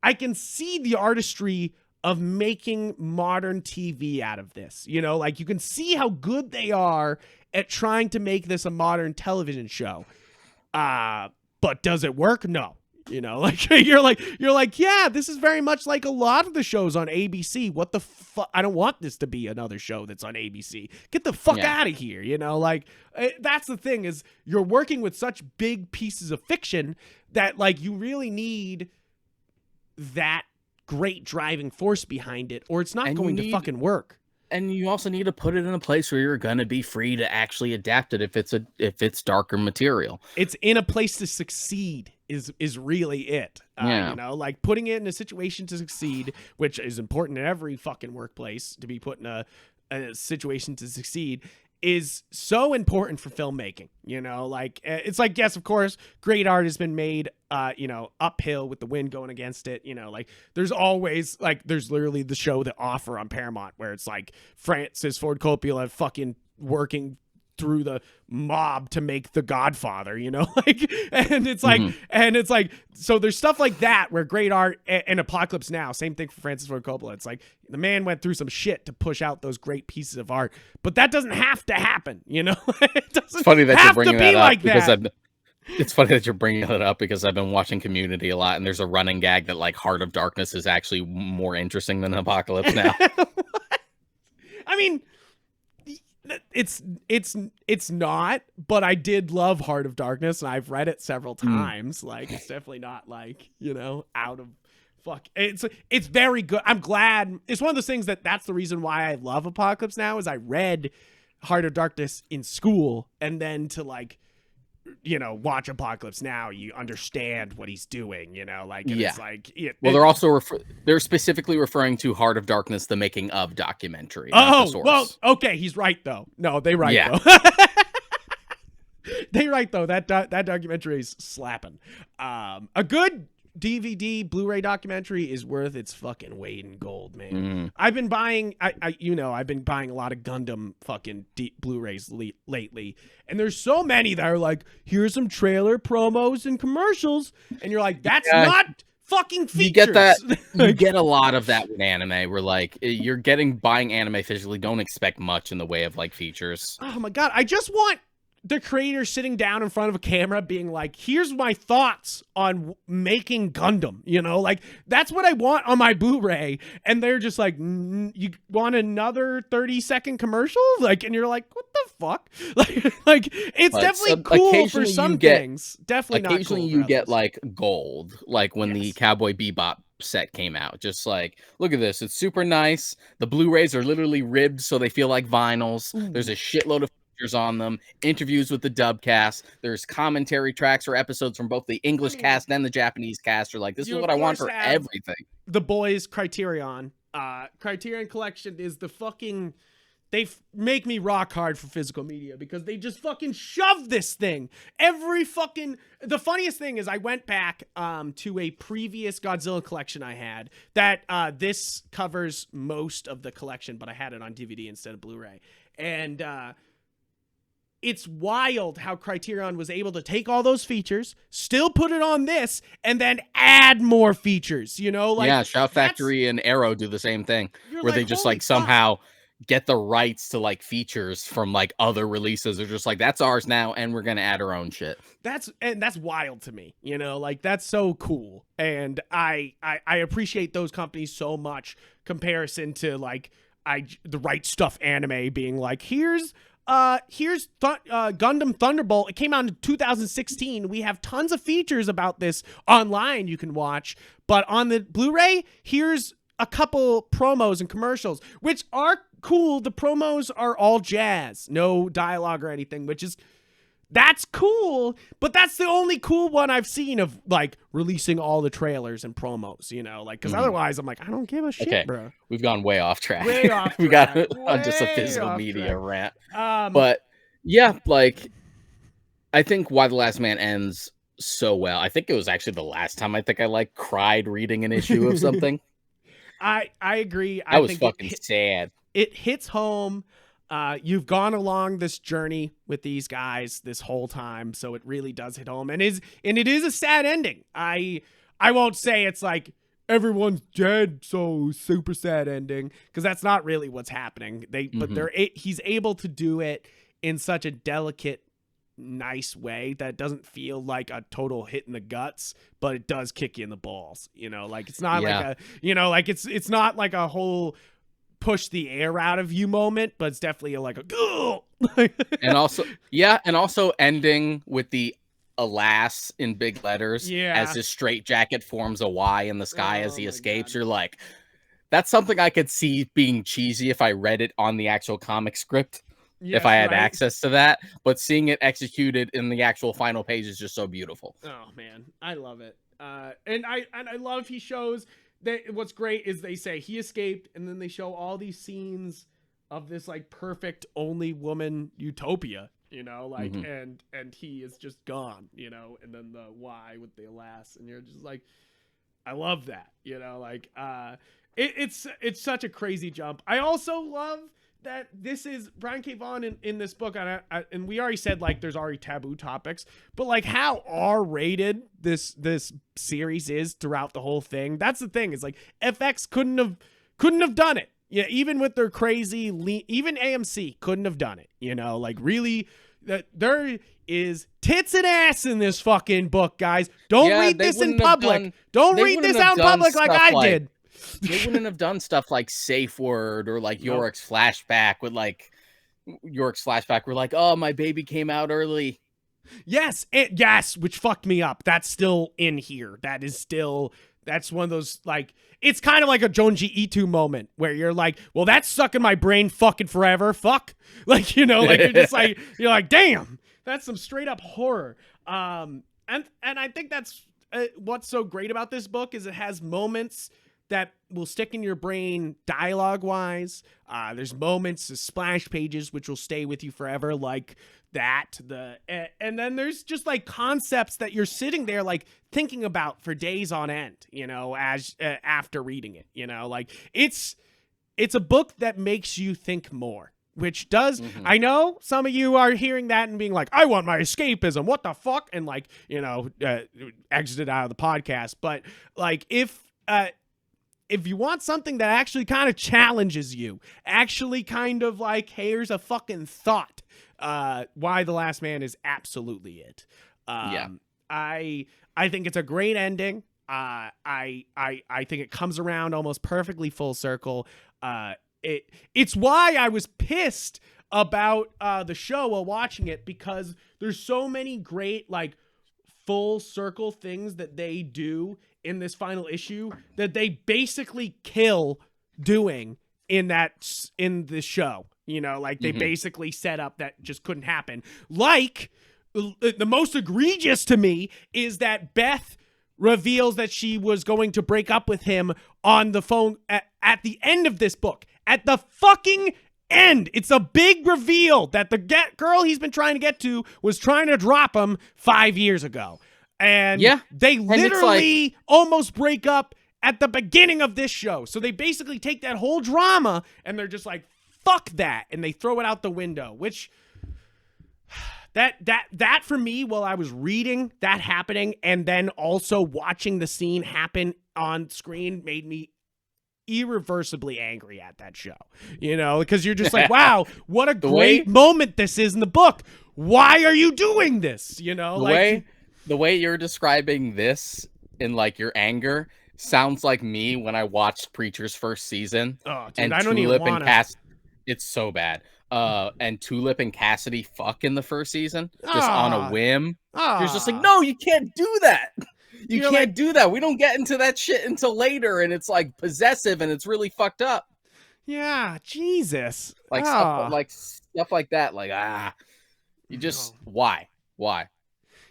I can see the artistry of making modern TV out of this. Like you can see how good they are at trying to make this a modern television show. But does it work? No. You're like, yeah, this is very much like a lot of the shows on ABC. What the fuck? I don't want this to be another show that's on ABC. Get the fuck out of here. That's the thing is you're working with such big pieces of fiction that like you really need that great driving force behind it or it's not going to fucking work. And you also need to put it in a place where you're going to be free to actually adapt it if it's darker material. It's in a place to succeed is really it. Like putting it in a situation to succeed, which is important in every fucking workplace, to be put in a situation to succeed is so important for filmmaking. It's like, yes, of course, great art has been made, uphill with the wind going against it. There's always there's literally the show The Offer on Paramount where it's like Francis Ford Coppola fucking working through the mob to make The Godfather, and it's like, so there's stuff like that where great art and Apocalypse Now, same thing for Francis Ford Coppola. It's like the man went through some shit to push out those great pieces of art, but that doesn't have to happen, It doesn't it's funny that have you're bringing to be that like up because that. It's funny that you're bringing it up because I've been watching Community a lot, and there's a running gag that like Heart of Darkness is actually more interesting than Apocalypse Now. I mean, it's not, but I did love Heart of Darkness and I've read it several times. Like it's definitely not like, out of fuck. It's very good. I'm glad. It's one of those things that's the reason why I love Apocalypse Now is I read Heart of Darkness in school and then to like, watch Apocalypse Now, you understand what he's doing, it's like they're also they're specifically referring to Heart of Darkness, the making of documentary. Well, okay, he's right though. No, they right though. They right though. That documentary is slapping. A good DVD Blu-ray documentary is worth its fucking weight in gold, man. I've been buying I've been buying a lot of Gundam fucking Blu-rays lately, and there's so many that are like, here's some trailer promos and commercials, and you're like, that's not fucking features. You get that. You get a lot of that with anime where like you're buying anime physically, don't expect much in the way of like features. Oh my god, I just want the creator sitting down in front of a camera being like, here's my thoughts on making Gundam, you know, like that's what I want on my Blu-ray. And they're just like, you want another 30-second commercial? Like, and you're like, what the fuck? Like it's But definitely cool for some things. Definitely not cool. Occasionally you get like gold, like when the Cowboy Bebop set came out. Just like, look at this. It's super nice. The Blu-rays are literally ribbed so they feel like vinyls. Ooh. There's a shitload of on them, interviews with the dub cast, there's commentary tracks or episodes from both the English cast and the Japanese cast. Are like, this is what I want for everything. The boys Criterion Collection is the fucking, they make me rock hard for physical media because they just fucking shove this thing every fucking. The funniest thing is I went back to a previous Godzilla collection I had that this covers most of the collection, but I had it on DVD instead of Blu-ray. And it's wild how Criterion was able to take all those features, still put it on this, and then add more features, you know? Like, yeah, Shout Factory and Arrow do the same thing, where like, they just like somehow get the rights to like features from like other releases. They're just like, that's ours now, and we're gonna add our own shit. That's wild to me, you know? Like, that's so cool. And I appreciate those companies so much comparison to like the Right Stuff Anime being like, here's Gundam Thunderbolt. It came out in 2016. We have tons of features about this online you can watch, but on the Blu-ray, here's a couple promos and commercials, which are cool. The promos are all jazz, no dialogue or anything, that's cool, but that's the only cool one I've seen of like releasing all the trailers and promos, you know, like, because otherwise I'm like, I don't give a shit, bro. We've gone way off track. Way off We got on just a physical media rant. But yeah, like, I think Why the Last Man ends so well. I think it was actually the last time I think I like cried reading an issue of something. I agree. I was fucking sad. It hits home. You've gone along this journey with these guys this whole time, so it really does hit home. And it is a sad ending. I won't say it's like everyone's dead, so super sad ending, because that's not really what's happening. But he's able to do it in such a delicate, nice way that doesn't feel like a total hit in the guts, but it does kick you in the balls. You know, like it's not like a, you know, like it's not like a whole push the air out of you moment, but it's definitely like a and also ending with the alas in big letters as his straitjacket forms a Y in the sky as he escapes. God. You're like, that's something I could see being cheesy if I read it on the actual comic script, if I had access to that, but seeing it executed in the actual final page is just so beautiful. Oh man, I love it. And I love he shows what's great is they say he escaped, and then they show all these scenes of this like perfect only woman utopia, you know, like and he is just gone, you know, and then the Y with the alas, and you're just like, I love that, you know, like it's such a crazy jump. I also love that this is Brian K. Vaughan in this book, and we already said like there's already taboo topics, but like how R-rated this series is throughout the whole thing. That's the thing. Is like FX couldn't have done it. Yeah, even with their crazy, even AMC couldn't have done it. You know, like really, there is tits and ass in this fucking book, guys. Don't read this in public. Don't read this out in public like I did. They wouldn't have done stuff like Safe Word or like Yorick's flashback with like Yorick's flashback. We're like, oh, my baby came out early. Yes, which fucked me up. That's still in here. That's one of those, like, it's kind of like a Jonji Ito moment where you're like, well, that's stuck in my brain fucking forever. Fuck. Like, you know, like you're just like, you're like, damn, that's some straight up horror. And I think that's what's so great about this book is it has moments that will stick in your brain dialogue-wise. There's moments, the splash pages, which will stay with you forever, like that. And then there's just like concepts that you're sitting there like thinking about for days on end, you know, as after reading it, you know, like it's a book that makes you think more. Which does, I know some of you are hearing that and being like, I want my escapism, what the fuck? And like, you know, exited out of the podcast. But like, if if you want something that actually kind of challenges you, actually kind of like, hey, here's a fucking thought, Why the Last Man is absolutely it. I think it's a great ending. I think it comes around almost perfectly full circle. It's why I was pissed about the show while watching it, because there's so many great like full circle things that they do in this final issue that they basically kill doing in the show. You know, like they basically set up that just couldn't happen. Like the most egregious to me is that Beth reveals that she was going to break up with him on the phone at the end of this book. At the fucking end. It's a big reveal that the girl he's been trying to get to was trying to drop him 5 years ago. And they literally almost break up at the beginning of this show. So they basically take that whole drama and they're just like, fuck that. And they throw it out the window, which that for me, while I was reading that happening and then also watching the scene happen on screen, made me irreversibly angry at that show, you know, because you're just like, wow, what a great moment this is in the book. Why are you doing this? You know, the way you're describing this in like your anger sounds like me when I watched Preacher's first season. Oh, dude, and I don't even want to. It's so bad. And Tulip and Cassidy fuck in the first season just on a whim. You're just like, no, you can't do that. You can't do that. We don't get into that shit until later, and it's like possessive, and it's really fucked up. Yeah, Jesus. Like stuff like that. Like you just why?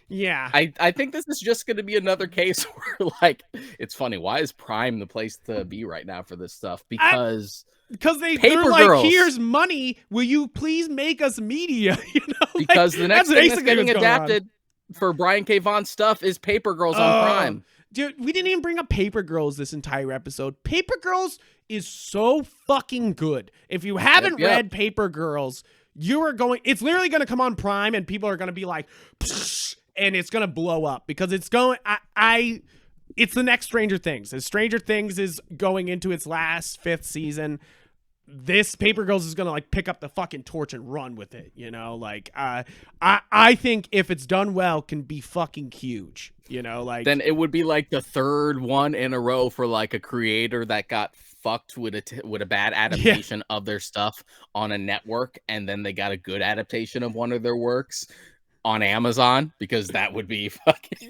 Yeah, I think this is just going to be another case where like it's funny. Why is Prime the place to be right now for this stuff? Because they're like, here's money. Will you please make us media? You know, because the next thing that's getting adapted for Brian K. Vaughan stuff is Paper Girls on Prime. Dude, we didn't even bring up Paper Girls this entire episode. Paper Girls is so fucking good. If you haven't read Paper Girls, it's literally going to come on Prime and people are going to be like, psh, and it's going to blow up because it's going, it's the next Stranger Things. As Stranger Things is going into its last 5th season, this Paper Girls is going to like pick up the fucking torch and run with it, you know? Like, I think if it's done well, can be fucking huge, you know? Like, then it would be like the 3rd one in a row for like a creator that got fucked with a bad adaptation of their stuff on a network, and then they got a good adaptation of one of their works on Amazon, because that would be fucking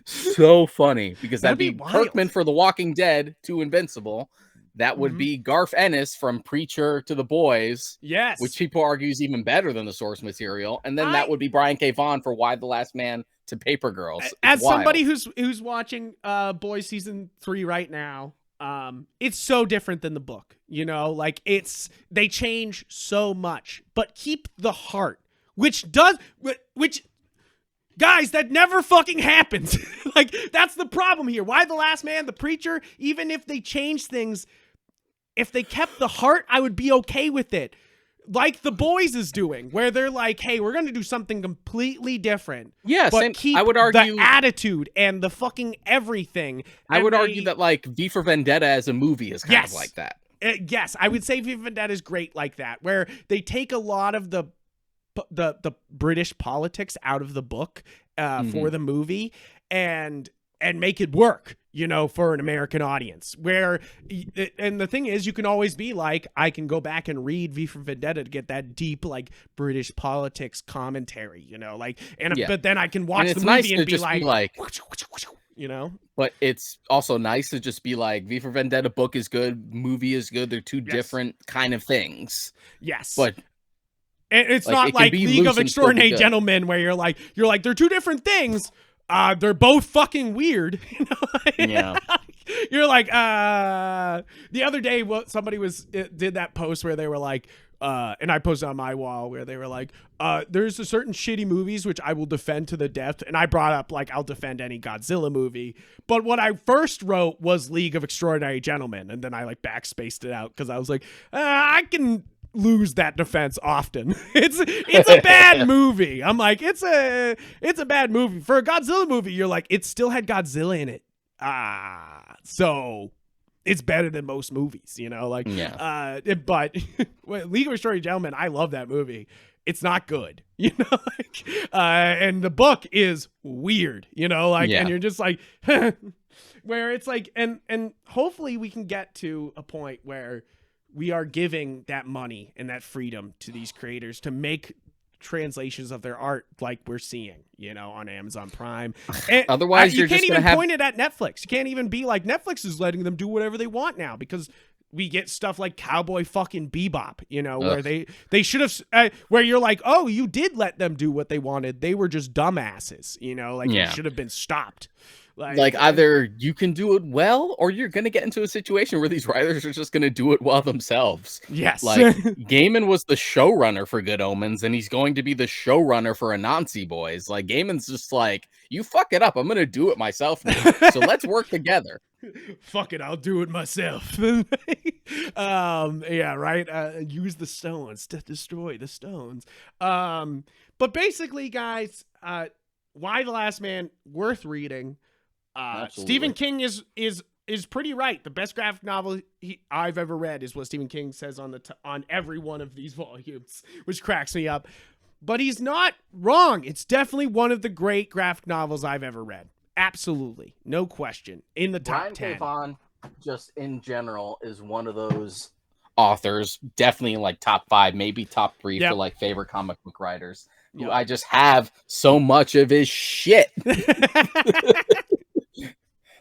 so funny, because that'd be Kirkman for The Walking Dead to Invincible. That would be Garth Ennis from Preacher to The Boys. Yes. Which people argue is even better than the source material. And then that would be Brian K. Vaughan for Why the Last Man to Paper Girls. As somebody who's watching Boys season 3 right now, it's so different than the book, you know, like they change so much, but keep the heart, which guys, that never fucking happens. Like, that's the problem here. Why the Last Man, the Preacher, even if they change things, if they kept the heart, I would be okay with it. Like The Boys is doing, where they're like, hey, we're going to do something completely different. Yeah, but keep I would argue the attitude and the fucking everything. I would argue that like V for Vendetta as a movie is kind of like that. Yes, I would say V for Vendetta is great like that, where they take a lot of the British politics out of the book for the movie and make it work, you know, for an American audience. And the thing is, you can always be like, I can go back and read V for Vendetta to get that deep, like, British politics commentary, you know, like, but then I can watch the movie and be like, you know. But it's also nice to just be like, V for Vendetta book is good, movie is good. They're two different kind of things. Yes, but it's not like League of Extraordinary Gentlemen, where you're like they're two different things. They're both fucking weird. You know? Yeah. You're like, the other day, somebody did that post where they were like, and I posted on my wall where they were like, there's a certain shitty movies which I will defend to the death. And I brought up, like, I'll defend any Godzilla movie. But what I first wrote was League of Extraordinary Gentlemen. And then I like backspaced it out because I was like, I can lose that defense often. It's a bad movie. I'm like, it's a bad movie. For a Godzilla movie, you're like, it still had Godzilla in it. So it's better than most movies, you know, like, but League of Extraordinary Gentlemen, I love that movie. It's not good, you know, like, and the book is weird, you know, like, and you're just like, where it's like, and hopefully we can get to a point where we are giving that money and that freedom to these creators to make translations of their art like we're seeing, you know, on Amazon Prime. And otherwise you can't even point it at Netflix. You can't even be like, Netflix is letting them do whatever they want now, because we get stuff like Cowboy fucking Bebop, you know, where they should have, where you're like, oh, you did let them do what they wanted. They were just dumbasses, you know, like it should have been stopped. Like either you can do it well, or you're going to get into a situation where these writers are just going to do it well themselves. Yes. Like Gaiman was the showrunner for Good Omens, and he's going to be the showrunner for Anansi Boys. Like Gaiman's just like, you fuck it up, I'm going to do it myself now. So let's work together. Fuck it, I'll do it myself. Yeah, right. Use the stones to destroy the stones. But basically, guys, Why the Last Man, worth reading. Stephen King is pretty right. The best graphic novel I've ever read is what Stephen King says on every one of these volumes, which cracks me up. But he's not wrong. It's definitely one of the great graphic novels I've ever read. Absolutely, no question. In the top 10. Vaughan, just in general, is one of those authors, definitely in like top 5, maybe top 3 for like favorite comic book writers. Who I just have so much of his shit.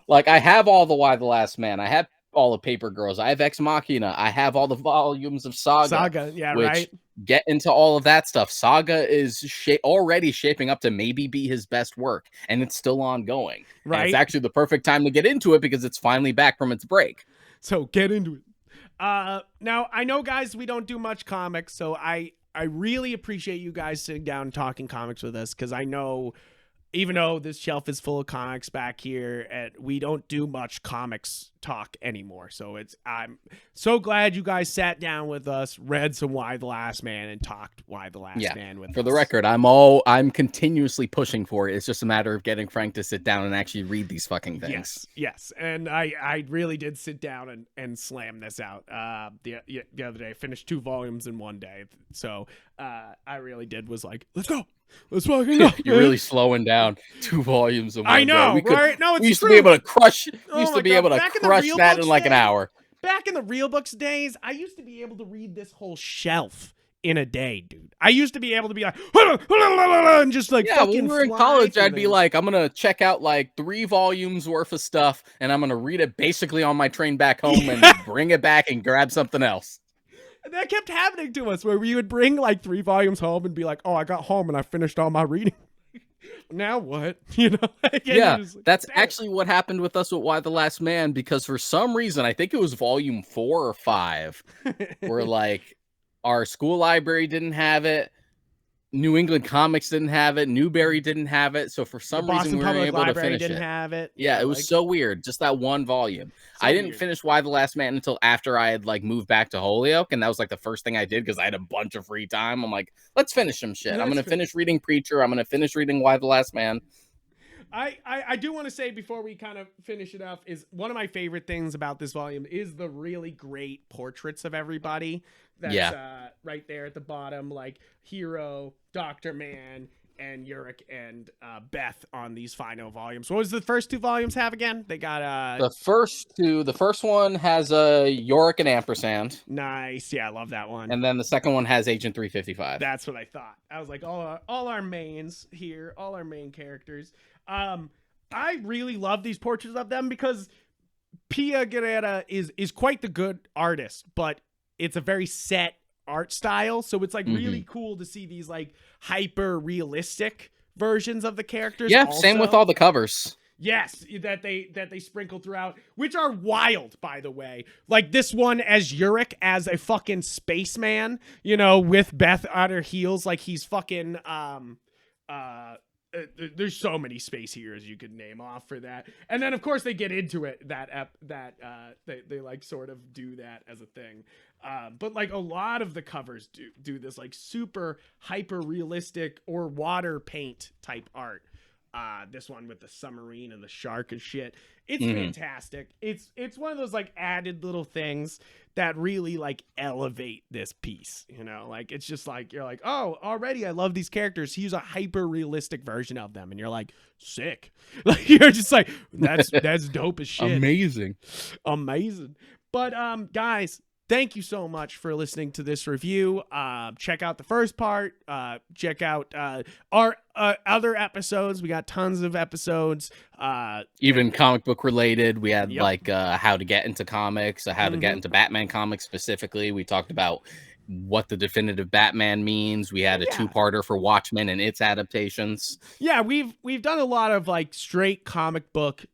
Like, I have all the Why the Last Man. I have all the Paper Girls. I have Ex Machina. I have all the volumes of Saga. Which get into all of that stuff. Saga is already shaping up to maybe be his best work, and it's still ongoing. Right. And it's actually the perfect time to get into it because it's finally back from its break. So get into it. Now, I know, guys, we don't do much comics, so I really appreciate you guys sitting down and talking comics with us, because I know, even though this shelf is full of comics back here, we don't do much comics talk anymore. So I'm so glad you guys sat down with us, read some Why the Last Man, and talked Why the Last Man with us. For the record, I'm continuously pushing for it. It's just a matter of getting Frank to sit down and actually read these fucking things. Yes. And I really did sit down and slam this out the other day. I finished 2 volumes in one day. So I really was like, let's go. Let's fucking go. You're really slowing down 2 volumes of one I know, day. right? No, it's we used true. to be able to crush. We used to be able to crush that in like an hour. Back in the real books days, I used to be able to read this whole shelf in a day, dude. I used to be able to be like, and just like fucking. When we were in college, I'd be like, I'm gonna check out like 3 volumes worth of stuff, and I'm gonna read it basically on my train back home, and bring it back and grab something else. That kept happening to us, where we would bring like 3 volumes home and be like, oh, I got home and I finished all my reading. Now what? You know? Like, that's actually what happened with us with Why the Last Man, because for some reason, I think it was volume 4 or 5, where like our school library didn't have it. New England Comics didn't have it. Newberry didn't have it. So for some reason, we were able to finish it. Have it. Yeah, it was so weird. Just that one volume. I didn't finish Why the Last Man until after I had like moved back to Holyoke, and that was like the first thing I did because I had a bunch of free time. I'm like, let's finish some shit. I'm gonna finish reading Preacher. I'm gonna finish reading Why the Last Man. I do want to say, before we kind of finish it up, is one of my favorite things about this volume is the really great portraits of everybody. That's right there at the bottom, like Hero, Dr. Man, and Yurik and Beth on these final volumes. What was the first 2 volumes have again? They got the first 2. The first one has Yorick and Ampersand. Nice, yeah, I love that one. And then the second one has Agent 355. That's what I thought. I was like, all our mains here, all our main characters. I really love these portraits of them because Pia Guerra is quite the good artist, but it's a very set art style, so it's like really cool to see these like hyper realistic versions of the characters. Yeah, also. Same with all the covers. Yes, that they sprinkle throughout, which are wild, by the way. Like this one as Yurik as a fucking spaceman, you know, with Beth on her heels, like he's fucking there's so many space heroes you could name off for that. And then of course they get into it they like sort of do that as a thing. But like a lot of the covers do this like super hyper realistic or water paint type art. This one with the submarine and the shark and shit. It's fantastic. It's one of those like added little things that really like elevate this piece, you know? Like it's just like you're like, "Oh, already I love these characters. He's a hyper realistic version of them." And you're like, "Sick." Like you're just like, that's dope as shit. Amazing. But guys, thank you so much for listening to this review. Check out the first part. Check out our other episodes. We got tons of episodes. Even comic book related. We had like how to get into comics, how to get into Batman comics specifically. We talked about what the definitive Batman means. We had a two-parter for Watchmen and its adaptations. Yeah, we've done a lot of like straight comic book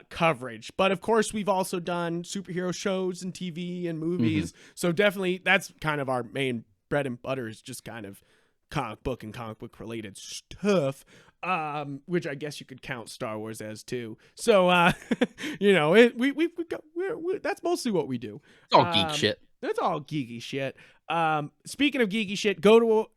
coverage, but of course we've also done superhero shows and TV and movies. So definitely that's kind of our main bread and butter, is just kind of comic book and comic book related stuff, which I guess you could count Star Wars as too. So you know, that's mostly what we do. It's all geek shit. That's all geeky shit. Speaking of geeky shit, go to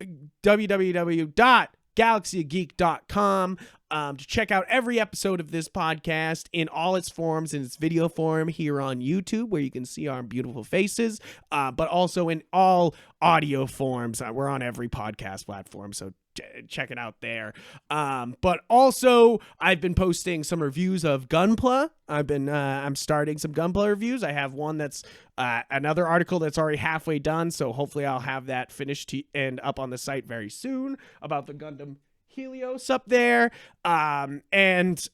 www.galaxyofgeek.com to check out every episode of this podcast in all its forms, in its video form here on YouTube, where you can see our beautiful faces, but also in all audio forms. We're on every podcast platform, so check it out there. But also I've been posting some reviews of Gunpla. I'm starting some Gunpla reviews. I have one that's another article that's already halfway done, so hopefully I'll have that finished and up on the site very soon about the Gundam Helios up there. And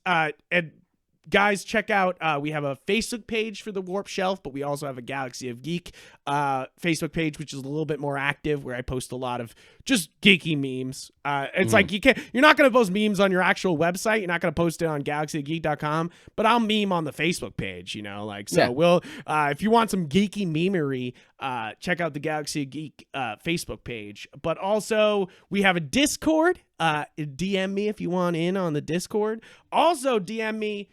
guys, check out, we have a Facebook page for the Warp Shelf, but we also have a Galaxy of Geek Facebook page, which is a little bit more active, where I post a lot of just geeky memes. It's like you're not going to post memes on your actual website. You're not going to post it on galaxyofgeek.com, but I'll meme on the Facebook page, you know, like, so we'll, if you want some geeky memery, check out the Galaxy of Geek Facebook page. But also we have a Discord. DM me if you want in on the Discord. Also DM me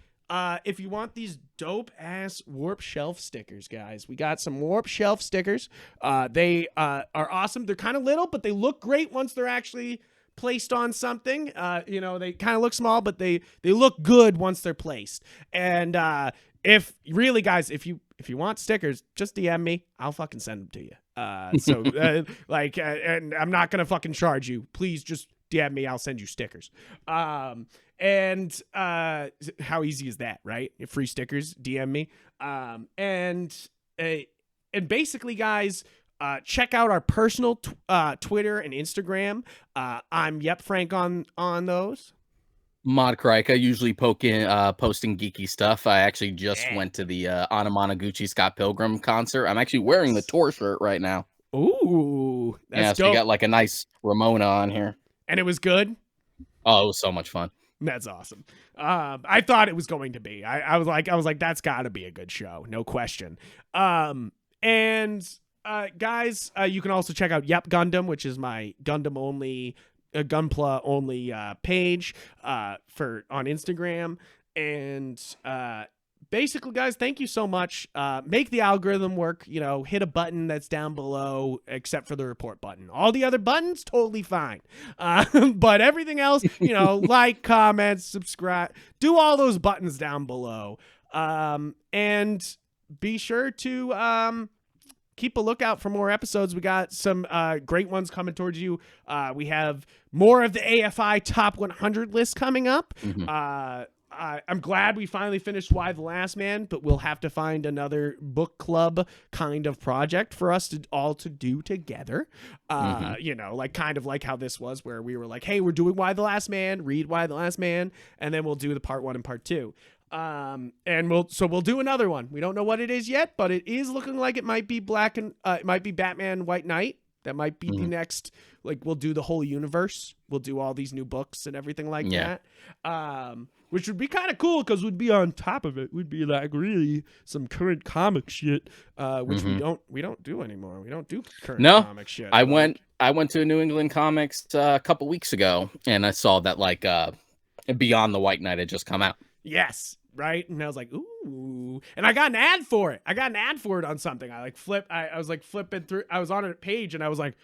if you want these dope ass Warp Shelf stickers, guys. We got some Warp Shelf stickers. They are awesome. They're kind of little, but they look great once they're actually placed on something. You know, they kind of look small, but they look good once they're placed. And if really, guys, if you want stickers, just DM me. I'll fucking send them to you. Like, and I'm not gonna fucking charge you. Please just DM me. I'll send you stickers. And how easy is that, right? Free stickers, DM me. And basically, guys, check out our personal Twitter and Instagram. I'm Frank on those. Mod Krika, usually posting geeky stuff. I actually just went to the Anamanaguchi Scott Pilgrim concert. I'm actually wearing the tour shirt right now. Ooh, that's so dope. You got like a nice Ramona on here. And it was good? Oh, it was so much fun. That's awesome. I thought it was going to be. I was like, that's got to be a good show, no question. And guys, you can also check out Yep Gundam, which is my Gundam only, Gunpla only page on Instagram. And basically, guys, thank you so much. Make the algorithm work. You know, hit a button that's down below, except for the report button. All the other buttons, totally fine. But everything else, you know, like, comment, subscribe, do all those buttons down below. And be sure to keep a lookout for more episodes. We got some great ones coming towards you. We have more of the AFI Top 100 list coming up. I'm glad we finally finished Why the Last Man, but we'll have to find another book club kind of project for us to all to do together. You know, like kind of like how this was, where we were like, hey, we're doing Why the Last Man, read Why the Last Man, and then we'll do the part 1 and part 2. And we'll do another one. We don't know what it is yet, but it is looking like it might be it might be Batman White Knight. That might be the next, like, we'll do the whole universe. We'll do all these new books and everything like that. Which would be kind of cool, because we'd be on top of it. We'd be like really some current comic shit, which we don't do anymore. We don't do current comic shit. I went to New England Comics a couple weeks ago, and I saw that like Beyond the White Knight had just come out. Yes, right? And I was like, ooh, and I got an ad for it. On something. I was like flipping through. I was on a page and I was like,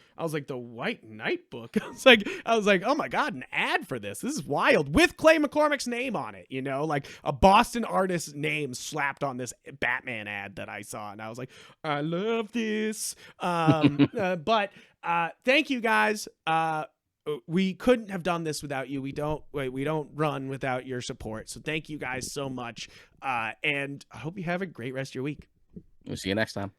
the White Knight book. I was like, oh my God, an ad for this. This is wild, with Clay McCormick's name on it, like a Boston artist's name slapped on this Batman ad that I saw. And I was like, I love this. But thank you guys. We couldn't have done this without you. We don't run without your support. So thank you guys so much. And I hope you have a great rest of your week. We'll see you next time.